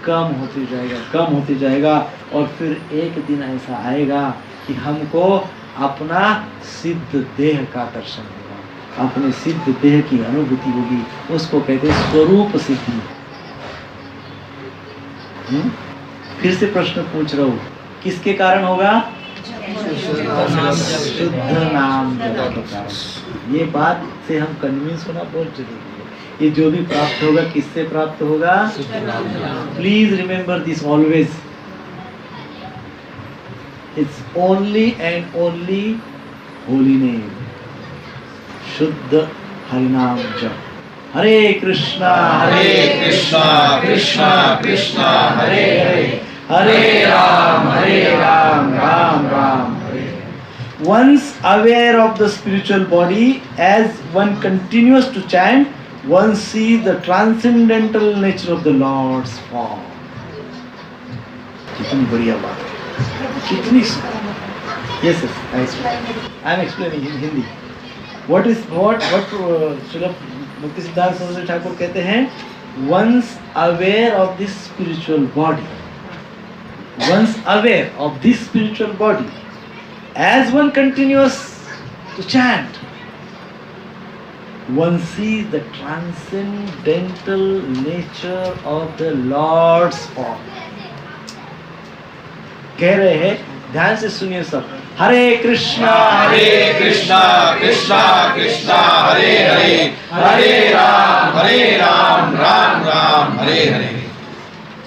कम होते जाएगा, कम होते जाएगा। और फिर एक दिन ऐसा आएगा कि हमको अपना सिद्ध देह का दर्शन होगा, अपने सिद्ध देह की अनुभूति होगी। उसको कहते हैं स्वरूप सिद्धि। फिर से प्रश्न पूछ रहा हूँ, किसके कारण होगा? शुद्ध नाम जप के कारण। ये बात से हम कन्विंस होना बहुत जरूरी है। ये जो भी प्राप्त होगा किससे प्राप्त होगा? Please remember this always, it's only and only holy name, शुद्ध हरिनाम जप। हरे कृष्णा कृष्णा कृष्णा हरे हरे, हरे राम राम राम हरे। Once aware of the spiritual body, as one continues to chant, one sees the transcendental nature of the Lord's form. कितनी बढ़िया बात है, कितनी। Yes, I am explaining in Hindi. What Srila Bhakti Siddhanta Saraswati Thakur कहते हैं? Once aware of this spiritual body, once aware of this spiritual body, as one continues to chant, one sees the transcendental nature of the Lord's form. कह रहे हैं, ध्यान से सुनिए सब। हरे कृष्णा कृष्णा कृष्णा हरे हरे, हरे राम राम हरे हरे।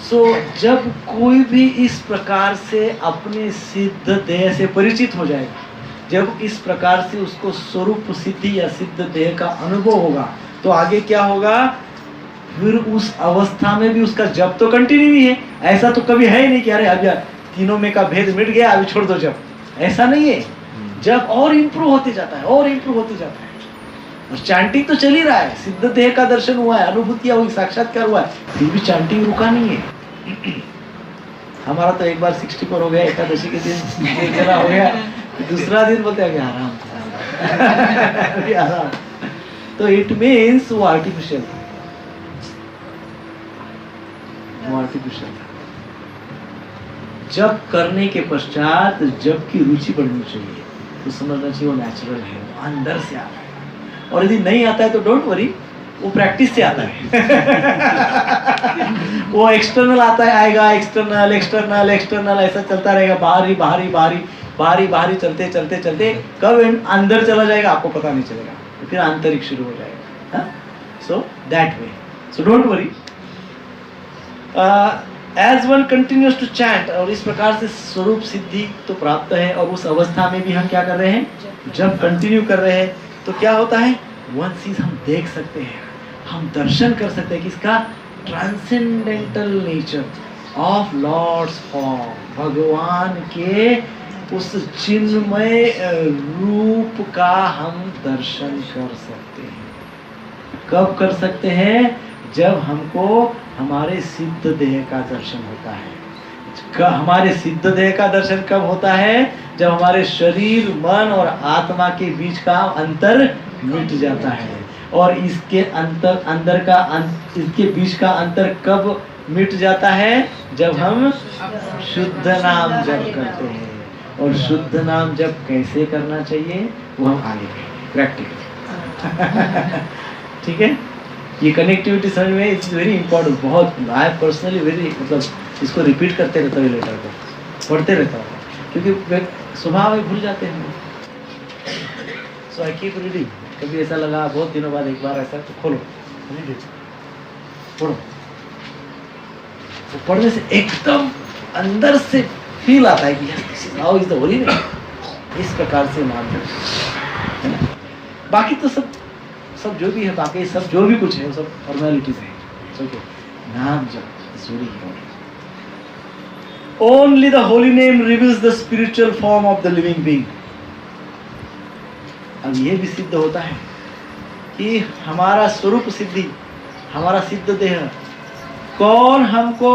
सो जब कोई भी इस प्रकार से अपने सिद्ध देह से परिचित हो जाएगा, जब इस प्रकार से उसको स्वरूप सिद्धि या सिद्ध देह का अनुभव होगा, तो आगे क्या होगा? फिर उस अवस्था में भी उसका जप तो कंटिन्यू ही है। ऐसा तो कभी है ही नहीं कि अरे अब तीनों में का भेद मिट गया अभी छोड़ दो जप, ऐसा नहीं है। जप और इम्प्रूव होते जाता है और इम्प्रूव होते जाता है। और चैंटिंग तो चल ही रहा है, सिद्ध देह का दर्शन हुआ है, अनुभूतियां हुई, साक्षात्कार हुआ है, फिर भी चैंटिंग रुका नहीं है। हमारा तो एक बार 60 पर हो गया, एकादशी के दिन जरा हो गया, दूसरा दिन बोलते हैं आराम अभी आराम। तो इट मीन्स वो आर्टिफिशियल था, वो आर्टिफिशियल था। जब करने के पश्चात जब की रुचि बढ़नी चाहिए, तो समझना चाहिए वो नेचुरल है, वो अंदर से आता है। और यदि नहीं आता है तो डोंट वरी, वो प्रैक्टिस से आता है। वो एक्सटर्नल आता है, आएगा एक्सटर्नल एक्सटर्नल एक्सटर्नल, ऐसा चलता रहेगा, बाहरी बाहरी बाहरी बाहरी बाहरी चलते चलते चलते कब अंदर चला जाएगा आपको पता नहीं चलेगा, तो फिर आंतरिक शुरू हो जाएगा। So that way, so don't worry. As one continues to chant, और इस प्रकार से स्वरूप सिद्धि तो प्राप्त है। और उस अवस्था में भी हम क्या कर रहे हैं, जब कंटिन्यू कर रहे हैं तो क्या होता है, वन चीज हम देख सकते हैं, हम दर्शन कर सकते हैं किसका, transcendental nature of lord's form, भगवान के उस चिन्मय रूप का हम दर्शन कर सकते हैं। कब कर सकते हैं, जब हमको हमारे सिद्ध देह का दर्शन होता है। हमारे सिद्ध देह का दर्शन कब होता है, जब हमारे शरीर मन और आत्मा के बीच का अंतर मिट जाता है। और इसके अंदर का इसके बीच का अंतर कब मिट जाता है, जब हम शुद्ध नाम जप करते हैं। और शुद्ध नाम जप कैसे करना चाहिए वो हम आगे प्रैक्टिकल ठीक है। ये कनेक्टिविटी समझ में इट्स वेरी इंपॉर्टेंट, बहुत। आई पर्सनली वेरी इसको रिपीट करते रहता हूँ, लेटर को पढ़ते रहता हूँ, क्योंकि स्वभाव में भूल जाते हैं। सो आई कीप रीडिंग। कभी ऐसा लगा बहुत दिनों बाद एक बार ऐसा, तो खोलो पढ़ो। वो पढ़ने से एकदम अंदर से फील आता है कि how is the holy name. इस प्रकार से नाम है ना। बाकी तो सब जो भी है, बाकी सब जो भी कुछ है वो सब फॉर्मेलिटीज है। ओके, नाम जप is very important. Only the holy name reveals the spiritual form of the living being. अब ये भी सिद्ध होता है कि हमारा स्वरूप सिद्धि, हमारा सिद्ध देह कौन हमको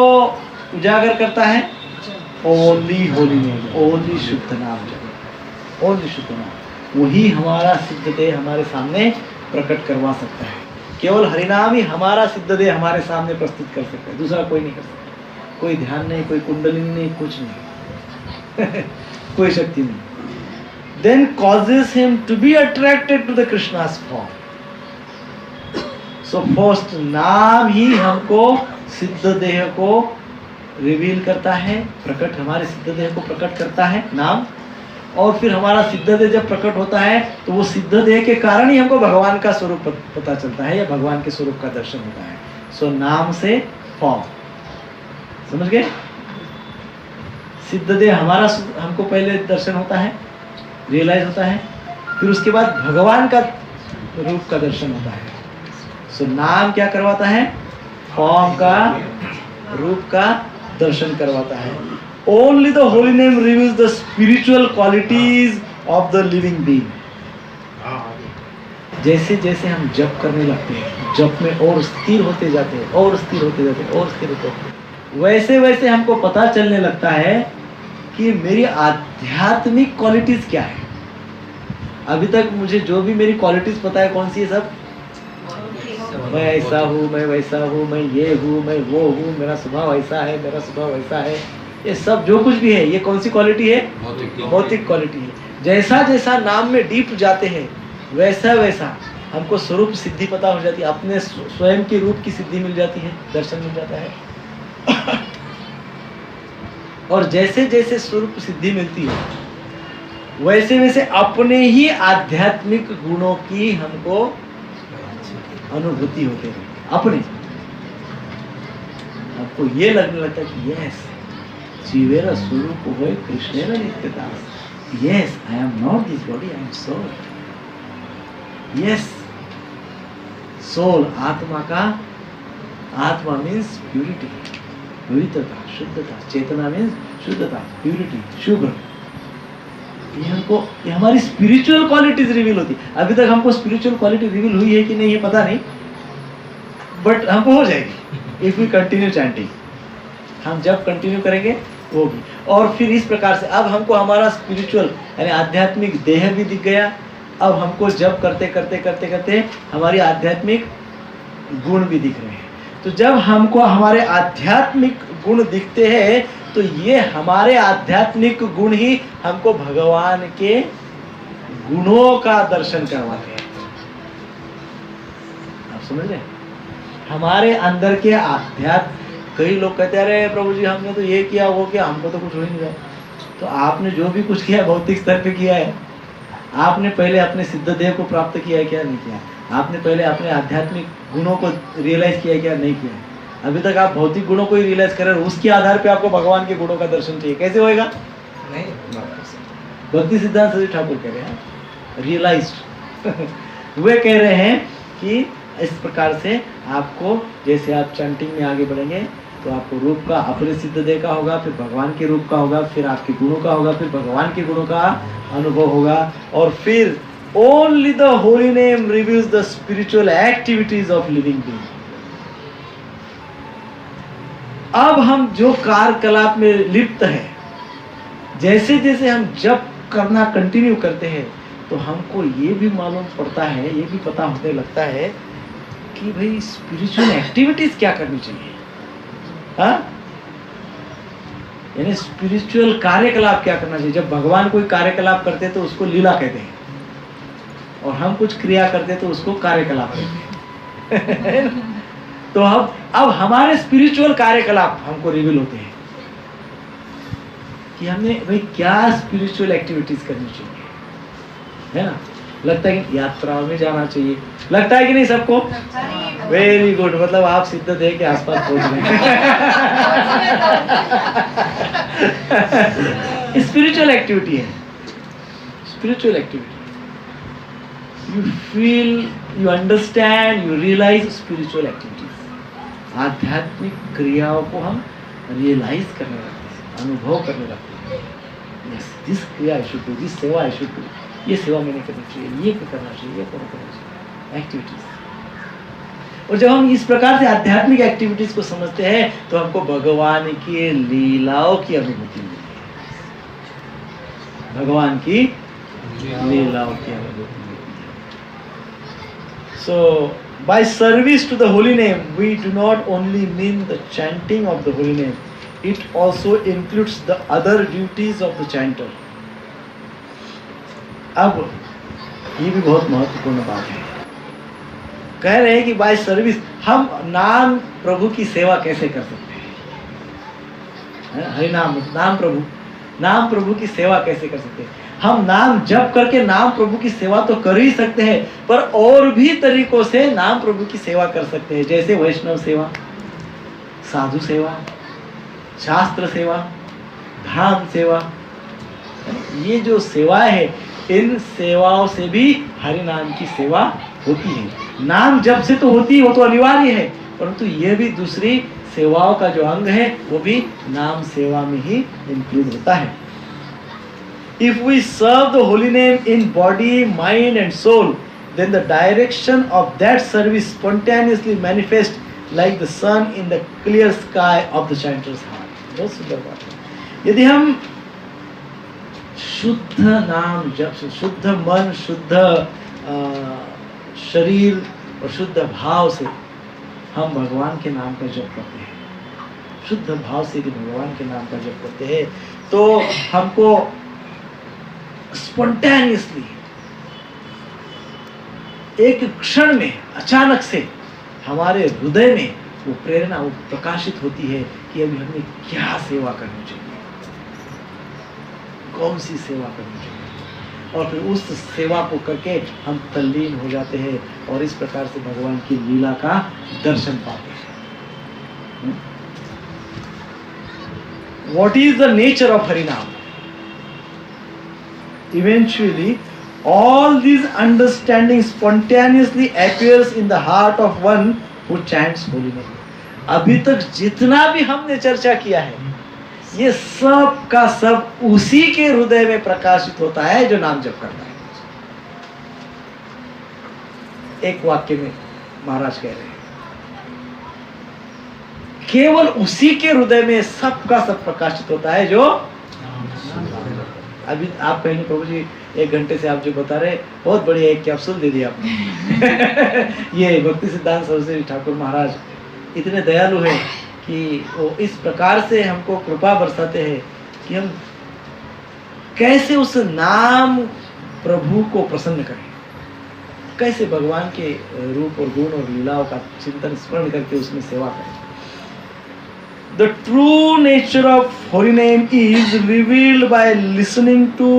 उजागर करता है, ओनली होली नेम, ओनली शुद्ध नाम जप, ओनली शुद्ध नाम। वही हमारा सिद्ध देह हमारे सामने प्रकट करवा सकता है। केवल हरिनाम ही हमारा सिद्ध देह हमारे सामने प्रस्तुत कर सकता है, दूसरा कोई नहीं कर सकता। कोई ध्यान नहीं, कोई कुंडलिनी नहीं, कुछ नहीं कोई शक्ति नहीं। Then causes him to be attracted to the Krishna's form. So first नाम ही हमको सिद्ध देह को रिवील करता है, प्रकट, हमारे सिद्ध देह को प्रकट करता है नाम। और फिर हमारा सिद्ध देह जब प्रकट होता है तो वो सिद्ध देह के कारण ही हमको भगवान का स्वरूप पता चलता है या भगवान के स्वरूप का दर्शन होता है। सो नाम से फॉर्म, समझ गए। सिद्ध देह हमारा हमको पहले दर्शन होता है, रियलाइज होता है, फिर उसके बाद भगवान का रूप का दर्शन होता है। सो नाम क्या करवाता है, फॉर्म का, रूप का दर्शन करवाता है। Only the holy name reveals the spiritual qualities of the living being. जैसे जैसे हम जप करने लगते हैं, जप में और स्थिर होते जाते हैं, और स्थिर होते जाते हैं, और स्थिर होते हैं, वैसे वैसे हमको पता चलने लगता है कि मेरी आध्यात्मिक क्वालिटीज क्या है। अभी तक मुझे जो भी मेरी क्वालिटीज पता है कौन सी है, सब मैं ऐसा हूँ, मैं वैसा हूँ, मैं ये हूँ, मैं वो हूँ, मेरा स्वभाव ऐसा है, मेरा स्वभाव ऐसा है, ये सब जो कुछ भी है ये कौन सी क्वालिटी है, भौतिक क्वालिटी है। जैसा जैसा नाम में डीप जाते हैं वैसा वैसा हमको स्वरूप सिद्धि पता हो जाती है, अपने स्वयं के रूप की सिद्धि मिल जाती है, दर्शन मिल जाता है। और जैसे जैसे स्वरूप सिद्धि मिलती है वैसे वैसे अपने ही आध्यात्मिक गुणों की हमको अनुभूति होती है। अपने आपको ये लगने लगता है कि यस जीवेरा स्वरूप होय कृष्णेरा नित्यदास, yes I am not this body, I am soul. Yes soul, आत्मा का आत्मा मीन्स प्यूरिटी, पवित्रता, शुद्धता, चेतना मीन्स शुद्धता, प्यूरिटी, शुभ्र। ये हमारी स्पिरिचुअल क्वालिटीज रिवील होती। अभी तक हमको स्पिरिचुअल क्वालिटी रिवील हुई है कि नहीं ये पता नहीं, बट हमको हो जाएगी इफ वी कंटिन्यू चैंटिंग। हम जब कंटिन्यू करेंगे होगी। और फिर इस प्रकार से अब हमको हमारा स्पिरिचुअल यानी आध्यात्मिक देह भी दिख गया। अब हमको जब करते करते करते करते हमारी आध्यात्मिक गुण भी दिख रहे हैं। तो जब हमको हमारे आध्यात्मिक गुण दिखते हैं तो ये हमारे आध्यात्मिक गुण ही हमको भगवान के गुणों का दर्शन करवाते हैं। आप समझ रहे हैं? हमारे अंदर के आध्यात्म, कई लोग कहते हैं अरे प्रभु जी हमने तो ये किया वो किया, हमको तो कुछ हो ही नहीं रहा। तो आपने जो भी कुछ किया भौतिक स्तर पे किया है। आपने पहले अपने सिद्ध देह को प्राप्त किया है क्या? नहीं किया। आपने पहले अपने आध्यात्मिक गुणों को रियलाइज किया है क्या? नहीं किया। अभी तक आप भौतिक गुणों को ही रियलाइज कर रहे हो, उसके आधार पे आपको भगवान के गुणों का दर्शन चाहिए। कैसे होएगा? नहीं। भक्ति सिद्धांत सरस्वती ठाकुर कह रहे हैं रियलाइज्ड। वे कह रहे हैं कि इस प्रकार से आपको, जैसे आप चैंटिंग में आगे बढ़ेंगे तो आपको रूप का अपने सिद्ध देह का होगा, फिर भगवान के रूप का होगा, फिर आपके गुणों का होगा, फिर भगवान के गुणों का अनुभव होगा, और फिर only the holy name reveals the spiritual activities of living being. अब हम जो कार्यकलाप में लिप्त है, जैसे जैसे हम जप करना कंटिन्यू करते हैं तो हमको ये भी मालूम पड़ता है, ये भी पता होने लगता है कि भाई स्पिरिचुअल एक्टिविटीज क्या करनी चाहिए। हाँ, यानी स्पिरिचुअल कार्यकलाप क्या करना चाहिए। जब भगवान कोई कार्यकलाप करते हैं तो उसको लीला कहते हैं, और हम कुछ क्रिया करते हैं तो उसको कार्यकलाप कहते हैं। तो अब हमारे स्पिरिचुअल कार्यकलाप हमको रिवील होते हैं कि हमने भाई क्या स्पिरिचुअल एक्टिविटीज करनी चाहिए, है ना। लगता है कि यात्राओं में जाना चाहिए, लगता है कि नहीं सबको? वेरी गुड, मतलब आप सिद्ध देह के आसपास पहुंच गए। स्पिरिचुअल एक्टिविटी है, spiritual activity. You feel, you understand, you realise spiritual activities. आध्यात्मिक क्रियाओं को हम रियलाइज करने लगते हैं, अनुभव करने लगते हैं। यस, दिस क्रिया आई शुड डू, दिस सेवा आई शुड डू, ये सेवा मैंने करनी चाहिए, ये करना चाहिए, ये करना चाहिए, एक्टिविटीज। और जब हम इस प्रकार से आध्यात्मिक एक्टिविटीज को समझते हैं तो हमको भगवान की लीलाओं की अनुभूति मिलती है, भगवान की लीलाओं की अनुभूति मिलती है। सो by service to the holy name, we do not only mean the chanting of the holy name, it also includes the other duties of the chanter. अब ये भी बहुत महत्वपूर्ण बात है। कह रहे हैं कि बाय सर्विस हम नाम प्रभु की सेवा कैसे कर सकते हैं। हरि नाम, नाम प्रभु की सेवा कैसे कर सकते हैं। हम नाम जप करके नाम प्रभु की सेवा तो कर ही सकते हैं, पर और भी तरीकों से नाम प्रभु की सेवा कर सकते हैं, जैसे वैष्णव सेवा, साधु सेवा, शास्त्र सेवा, धाम सेवा। ये जो सेवाएं है, इन सेवाओं से भी हरि नाम की सेवा होती है। नाम जप से तो होती है, वो तो अनिवार्य है, परंतु ये भी दूसरी सेवाओं का जो अंग है वो भी नाम सेवा में ही इंक्लूड होता है। If we serve the holy name in body, mind and soul, then the direction of that service spontaneously manifests like the sun in the clear sky of the chanter's heart. बहुत सुंदर बात है। यदि हम शुद्ध नाम जप, शुद्ध मन, शुद्ध शरीर और शुद्ध भाव से हम भगवान के नाम का जप करते हैं, शुद्ध भाव से यदि भगवान के नाम का जप करते हैं तो हमको स्पॉन्टेनियसली एक क्षण में अचानक से हमारे हृदय में वो प्रेरणा वो प्रकाशित होती है कि अभी हमें क्या सेवा करनी चाहिए, कौन सी सेवा करनी चाहिए, और फिर उस सेवा को करके हम तल्लीन हो जाते हैं और इस प्रकार से भगवान की लीला का दर्शन पाते हैं। What is the nature of Harinam? Eventually, all these understanding spontaneously appears in the heart of one who chants holy name. अभी तक जितना भी हमने चर्चा किया है ये सब का सब उसी के हृदय में प्रकाशित होता है जो नाम जप करता है। एक वाक्य में महाराज कह रहे हैं केवल उसी के हृदय में सब का सब प्रकाशित होता है जो अभी आप कहेंगे प्रभु जी 1 घंटे से आप जो बता रहे बहुत बढ़िया एक कैप्सूल दे दिया आपने। ये भक्ति सिद्धांत सरस्वती ठाकुर महाराज इतने दयालु हैं कि वो इस प्रकार से हमको कृपा बरसाते हैं कि हम कैसे उस नाम प्रभु को प्रसन्न करें, कैसे भगवान के रूप और गुण और लीलाओं का चिंतन स्मरण करके उसमें सेवा करें। The true nature of holy name is revealed by listening to,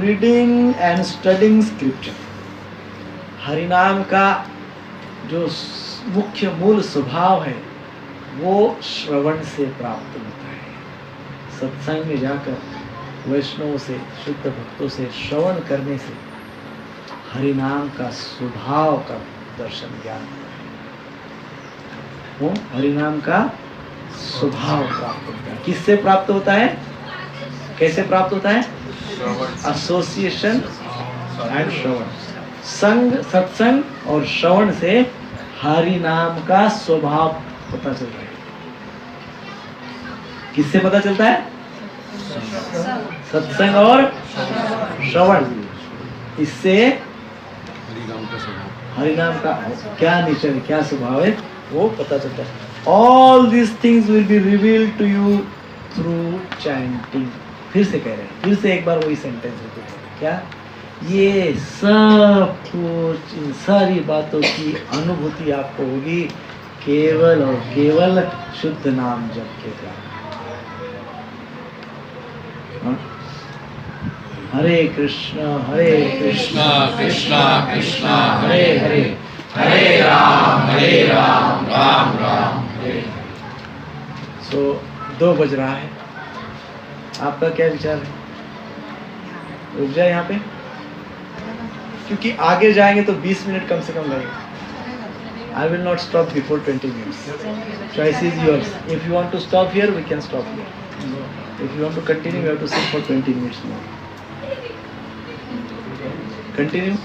reading and studying scripture. Hari नाम का जो मुख्य मूल स्वभाव है वो श्रवण से प्राप्त होता है। सत्संग में जाकर वैष्णवों से शुद्ध भक्तों से श्रवण करने से हरि नाम का स्वभाव का दर्शन ज्ञान होता है। वो हरि नाम का स्वभाव प्राप्त होता है। किससे प्राप्त होता है, कैसे प्राप्त होता है? एसोसिएशन एंड श्रवण, संग सत्संग और श्रवण से हरि नाम का स्वभाव पता चलता है। किससे पता चलता है? सत्संग और श्रवण। इससे हरि नाम का क्या नेचर है, क्या स्वभाव है वो पता चलता है। All these things will be revealed to you through chanting. फिर से कह रहे हैं, फिर से एक बार वही सेंटेंस रिपीट करें। क्या? ये सब कुछ, इन सारी बातों की अनुभूति आपको होगी केवल और केवल शुद्ध नाम जप के द्वारा। हरे कृष्णा कृष्णा कृष्णा हरे हरे, हरे राम राम राम हरे। सो 2 बज रहा है, आपका क्या विचार है? रुक जाए यहाँ पे, क्योंकि आगे जाएंगे तो 20 मिनट कम से कम लगेगा। I will not stop before 20 minutes. Choice is yours. If you want to stop here, we can stop here. If you want to continue, you have to sit for 20 minutes more. Continue.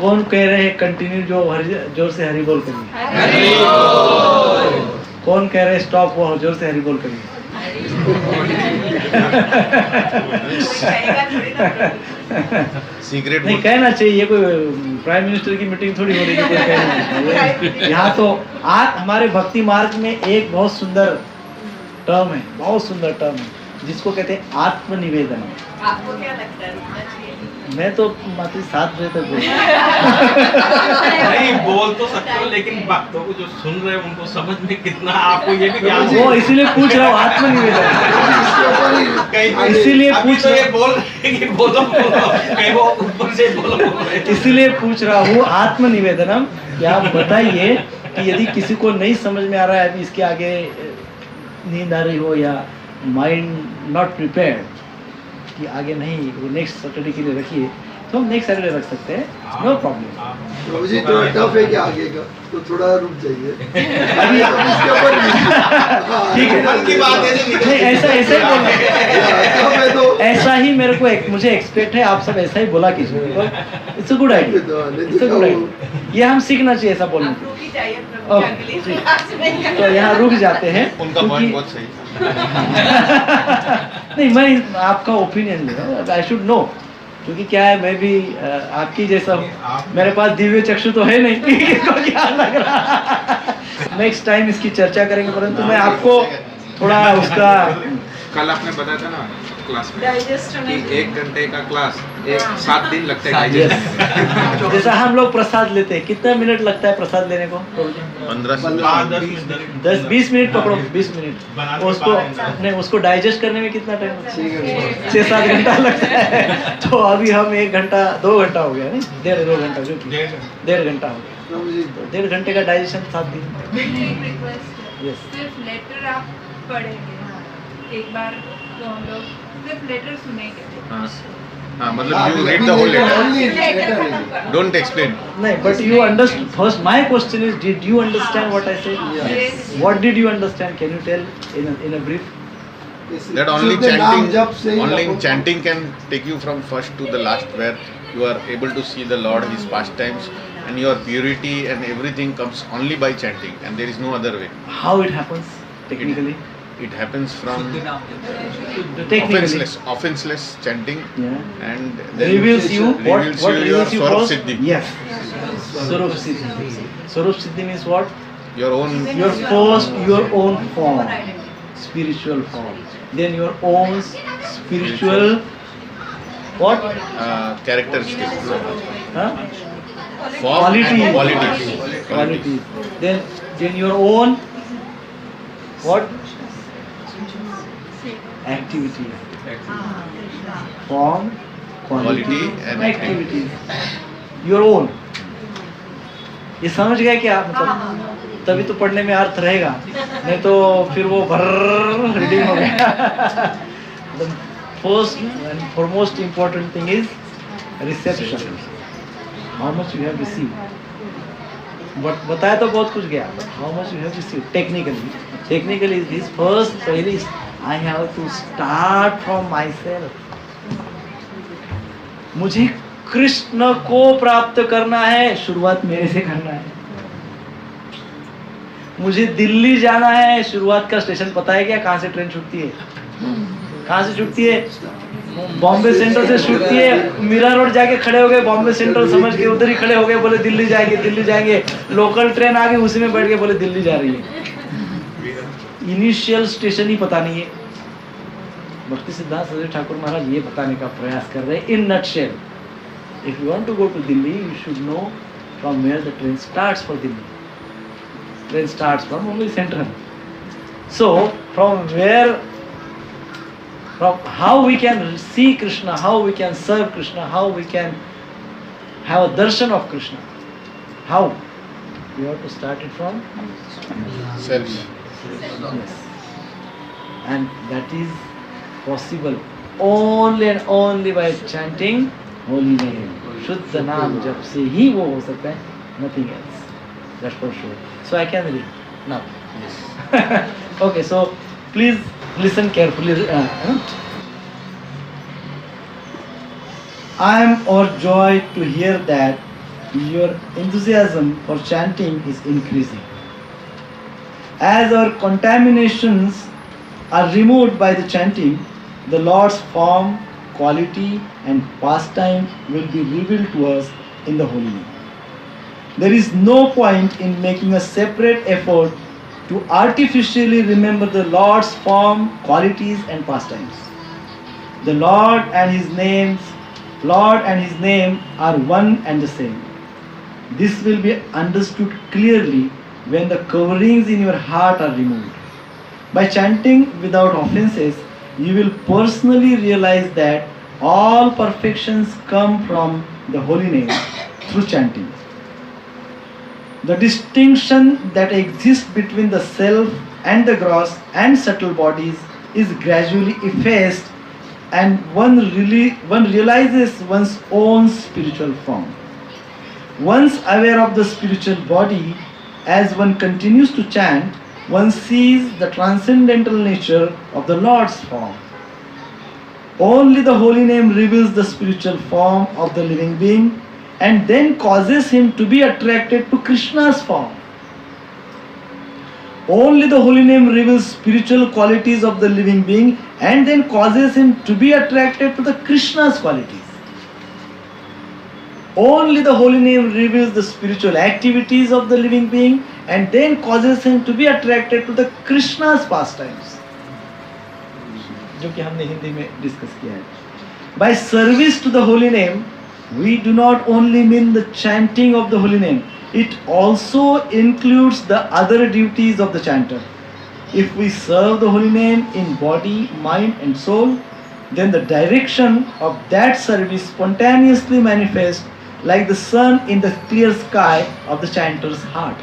कौन कह रहे हैं continue? जो जोर से हरि बोल करिए। कौन कह रहे हैं स्टॉप? वो जोर से हरि बोल करिए। सीक्रेट नहीं कहना चाहिए, कोई प्राइम मिनिस्टर की मीटिंग थोड़ी हो रही है। यहाँ तो आज हमारे भक्ति मार्ग में एक बहुत सुंदर टर्म है, बहुत सुंदर टर्म है जिसको कहते हैं आत्मनिवेदन। आपको क्या लगता है रुकना चाहिए? मैं तो मात्र 7 बजे तक नहीं बोल तो सकते हो, लेकिन भक्तों को जो सुन रहे हैं उनको समझ में कितना आपको ये भी ज्ञान वो इसीलिए पूछ रहा हूँ आत्मनिवेदन। इसीलिए पूछ तो ये बोल रहे हैं कि बोलो कहीं वो ऊपर से बोलो। इसीलिए पूछ रहा हूँ आत्मनिवेदनम। क्या आप बताइए कि यदि किसी को नहीं समझ में आ रहा है, अभी इसके आगे नींद आ रही हो या माइंड नॉट प्रिपेयर्ड कि आगे नहीं, वो नेक्स्ट सैटरडे के लिए रखिए, तो हम नेक्स्ट सैटरडे रख सकते हैं, नो प्रॉब्लम। मुझे थोड़ा टफ है कि आगे का, तो थोड़ा रुक जाइए अभी इसके ऊपर ठीक है, नहीं ऐसा ही बोलना, तो ऐसा ही मेरे को मुझे एक्सपेक्ट है, आप सब ऐसा ही बोला कीजिए। It's a good idea, it's a good idea. ये हम सीखना चाहिए ऐसा बोलना। तो यहाँ रुक जाते हैं, उनका पॉइंट बहुत सही। नहीं मैं आपका ओपिनियन ले रहा हूँ, आई शुड नो, क्योंकि क्या है मैं भी आपकी जैसा हूँ, मेरे पास दिव्य चक्षु तो है नहीं किसको क्या लग रहा। नेक्स्ट टाइम इसकी चर्चा करेंगे, परंतु मैं आपको थोड़ा उसका, कल आपने बताया था ना क्लास में डाइजेस्ट कि 1 घंटे का क्लास 7 दिन लगता है yes. डाइजेस्ट। जैसा हम लोग प्रसाद लेते हैं, कितना मिनट लगता है प्रसाद लेने को? 10-20 मिनट पकड़ो, 20 मिनट। उसको नहीं, उसको डाइजेस्ट करने में कितना टाइम लगता है? 6-7 घंटा लगता है। तो अभी हम 1 घंटा 2 घंटा हो गया, नहीं 1.5-2 घंटा, जो 1.5 घंटा हो गया, तो 1.5 घंटे का डाइजेशन 7 दिन। यस, सिर्फ लेटर आप पढ़ेंगे एक बार, तो हम लोग सिर्फ लेटर सुनेंगे। मतलब you read the whole letter. Only letter reading. Don't explain. No, but you understood. First, my question is, did you understand what I said? Yes. What did you understand? Can you tell in a brief? That only शुद्ध नाम जप से ही only upon- chanting can take you from first to the last, where you are able to see the Lord, His pastimes, and your purity and everything comes only by chanting, and there is no other way. How it happens technically? It happens from Technically. offenseless chanting, Yeah. and then Reveals you what? reveals What you your reveals you Swarup first? Siddhi, Yes. Swarup Siddhi. Swarup Siddhi means what? your own Your first, your own form, spiritual form. Then your own spiritual what? characteristics, Huh? form and Qualities. Qualities. Then your own what? Activity. Form, quality, Quality and activity. Your own. ये समझ गए क्या मतलब? तभी तो पढ़ने में अर्थ रहेगा, नहीं तो फिर वो भर रीडिंग हो गया. The first and foremost important thing is reception. How much you have received. But बताया तो बहुत कुछ गया. But how much you have received technically is first पहले I have to start from myself. मुझे कृष्ण को प्राप्त करना है, शुरुआत मेरे से करना है. मुझे दिल्ली जाना है, शुरुआत का स्टेशन पता है क्या? कहाँ से ट्रेन छूटती है? कहाँ से छूटती है? बॉम्बे सेंट्रल से छूटती है. मीरा रोड जाके खड़े हो गए, बॉम्बे सेंट्रल समझ के उधर ही खड़े हो गए, बोले दिल्ली जाएंगे. लोकल ट्रेन आ गई, उसी में बैठ के बोले दिल्ली जा रही है. इनिशियल स्टेशन ही पता नहीं है. भक्ति सिद्धांत सरस्वती ठाकुर महाराज ये बताने का प्रयास कर रहे हैं in nutshell. If you want to go to Delhi, you should know from where the train starts for Delhi. Train starts from Mumbai Central. So, from how we can see Krishna, how we can serve Krishna, how we can have a darshan of Krishna. How? We have to start it from self. yes. And that is possible only and only by chanting holy name. शुद्ध नाम जप से ही वो हो सकता है, nothing else. That's for sure. So I can read now. Okay, so please listen carefully. I am overjoyed to hear that your enthusiasm for chanting is increasing. As our contaminations are removed by the chanting, the Lord's form, quality and pastime will be revealed to us in the holy name. There is no point in making a separate effort to artificially remember the Lord's form, qualities and pastimes. The Lord and His name are one and the same. This will be understood clearly when the coverings in your heart are removed. By chanting without offenses, you will personally realize that all perfections come from the holy name through chanting. The distinction that exists between the self and the gross and subtle bodies is gradually effaced, and one realizes one's own spiritual form. Once aware of the spiritual body, as one continues to chant, one sees the transcendental nature of the Lord's form. Only the holy name reveals the spiritual form of the living being and then causes him to be attracted to Krishna's form. Only the holy name reveals spiritual qualities of the living being and then causes him to be attracted to the Krishna's qualities. Only the holy name reveals the spiritual activities of the living being and then causes him to be attracted to the Krishna's pastimes. जो कि हमने हिंदी में discuss किया है. By service to the holy name, we do not only mean the chanting of the holy name, it also includes the other duties of the chanter. If we serve the holy name in body, mind and soul, then the direction of that service spontaneously manifests like the sun in the clear sky of the chanter's heart.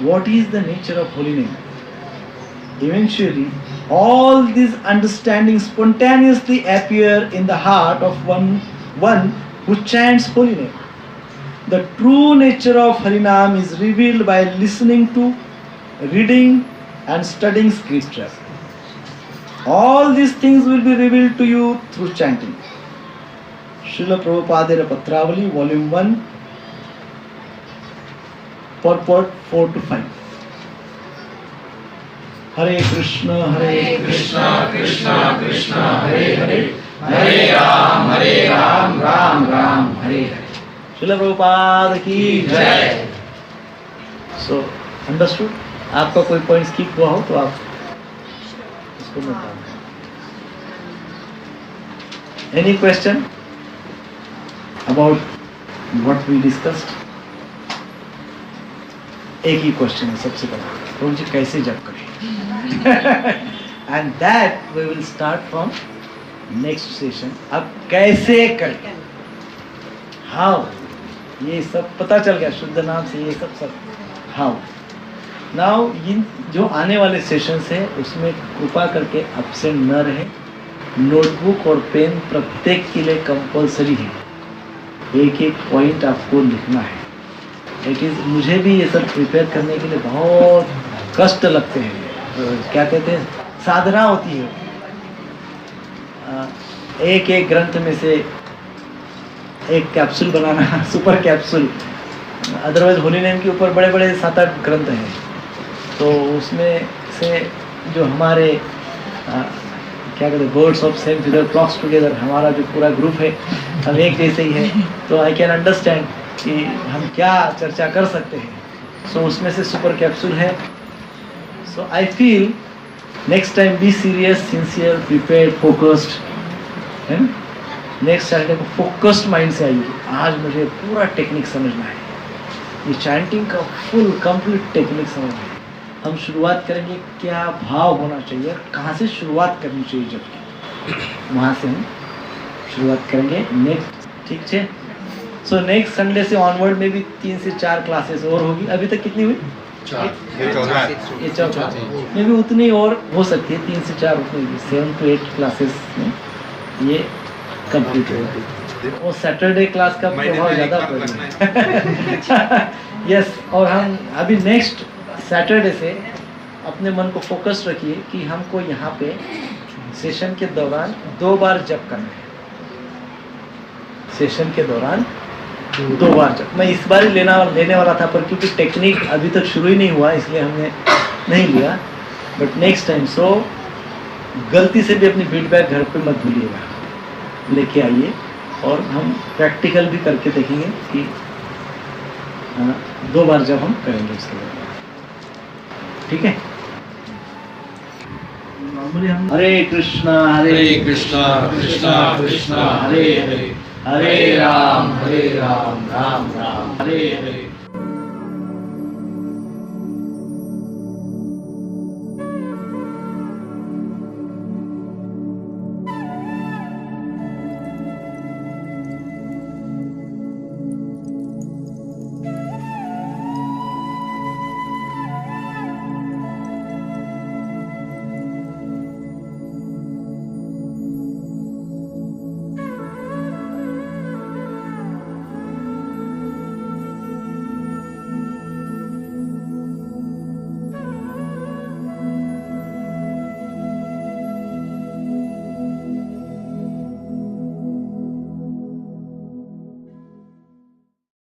What is the nature of holy name? Eventually, all these understandings spontaneously appear in the heart of one who chants holy name. The true nature of Harinam is revealed by listening to, reading and studying scripture. All these things will be revealed to you through chanting. Srila Prabhupada Patravali, Volume 1, purport 4 to 5. Hare Krishna, Krishna Krishna, Hare Hare, Hare Ram, Ram Ram, Hare Hare. Srila Prabhupada की जय. So, understood? आपका कोई point skip हुआ हो तो आप इसको बता दें. Any question about what we discussed? एक ही क्वेश्चन है सबसे पहले, प्रभु जी कैसे जप करें? And that we will start from next session. अब कैसे करें? How? ये सब पता चल गया शुद्ध नाम से, ये सब how. Now इन जो आने वाले सेशंस है उसमें कृपा करके एब्सेंट न रहे. नोटबुक और पेन प्रत्येक के लिए कंपलसरी है. एक एक पॉइंट आपको लिखना है. इट इज़ मुझे भी ये सब प्रिपेयर करने के लिए बहुत कष्ट लगते हैं. क्या कहते हैं, साधना होती है. एक एक ग्रंथ में से एक कैप्सूल बनाना, super capsule. Otherwise holy name के ऊपर बड़े बड़े 7-8 ग्रंथ हैं. तो उसमें से जो हमारे क्या कहते हैं, birds of same feather flocks together, हमारा जो पूरा ग्रुप है हम एक जैसे ही है. तो आई कैन अंडरस्टैंड कि हम क्या चर्चा कर सकते हैं. सो उसमें से सुपर कैप्सूल है. So I feel next time be serious, sincere, prepared, focused. है ना? नेक्स्ट सैटरडे को फोकस्ड माइंड से आइए. आज मुझे पूरा टेक्निक समझना है, ये चैंटिंग का फुल कंप्लीट टेक्निक समझना है. हम शुरुआत करेंगे, क्या भाव होना चाहिए, कहाँ से शुरुआत करनी चाहिए, जबकि वहाँ से हम शुरुआत करेंगे नेक्स्ट. ठीक है. सो नेक्स्ट संडे से ऑनवर्ड में भी 3 से 4 क्लासेस और होगी. अभी तक कितनी हुई? 4. ये 4 में भी उतनी और हो सकती है. 3 से 4 उतनी 7 to 8 क्लासेस में ये कंप्लीट होगा. और सैटरडे क्लास का प्रभाव ज़्यादा पड़ेगा. यस. और हम अभी नेक्स्ट सैटरडे से अपने मन को फोकस रखिए कि हमको यहाँ पे सेशन के दौरान 2 बार जप करना है. सेशन के दौरान 2 बार जप. मैं इस बार ही लेने वाला था, पर क्योंकि टेक्निक अभी तक शुरू ही नहीं हुआ इसलिए हमने नहीं लिया. But next time. सो गलती से भी अपनी फीडबैक घर पे मत भूलिएगा, लेके आइए. और हम प्रैक्टिकल भी करके देखेंगे कि 2 बार जब हम करेंगे उसके बाद. ठीक है. हरे कृष्णा कृष्णा कृष्णा हरे हरे, हरे राम राम राम, हरे हरे.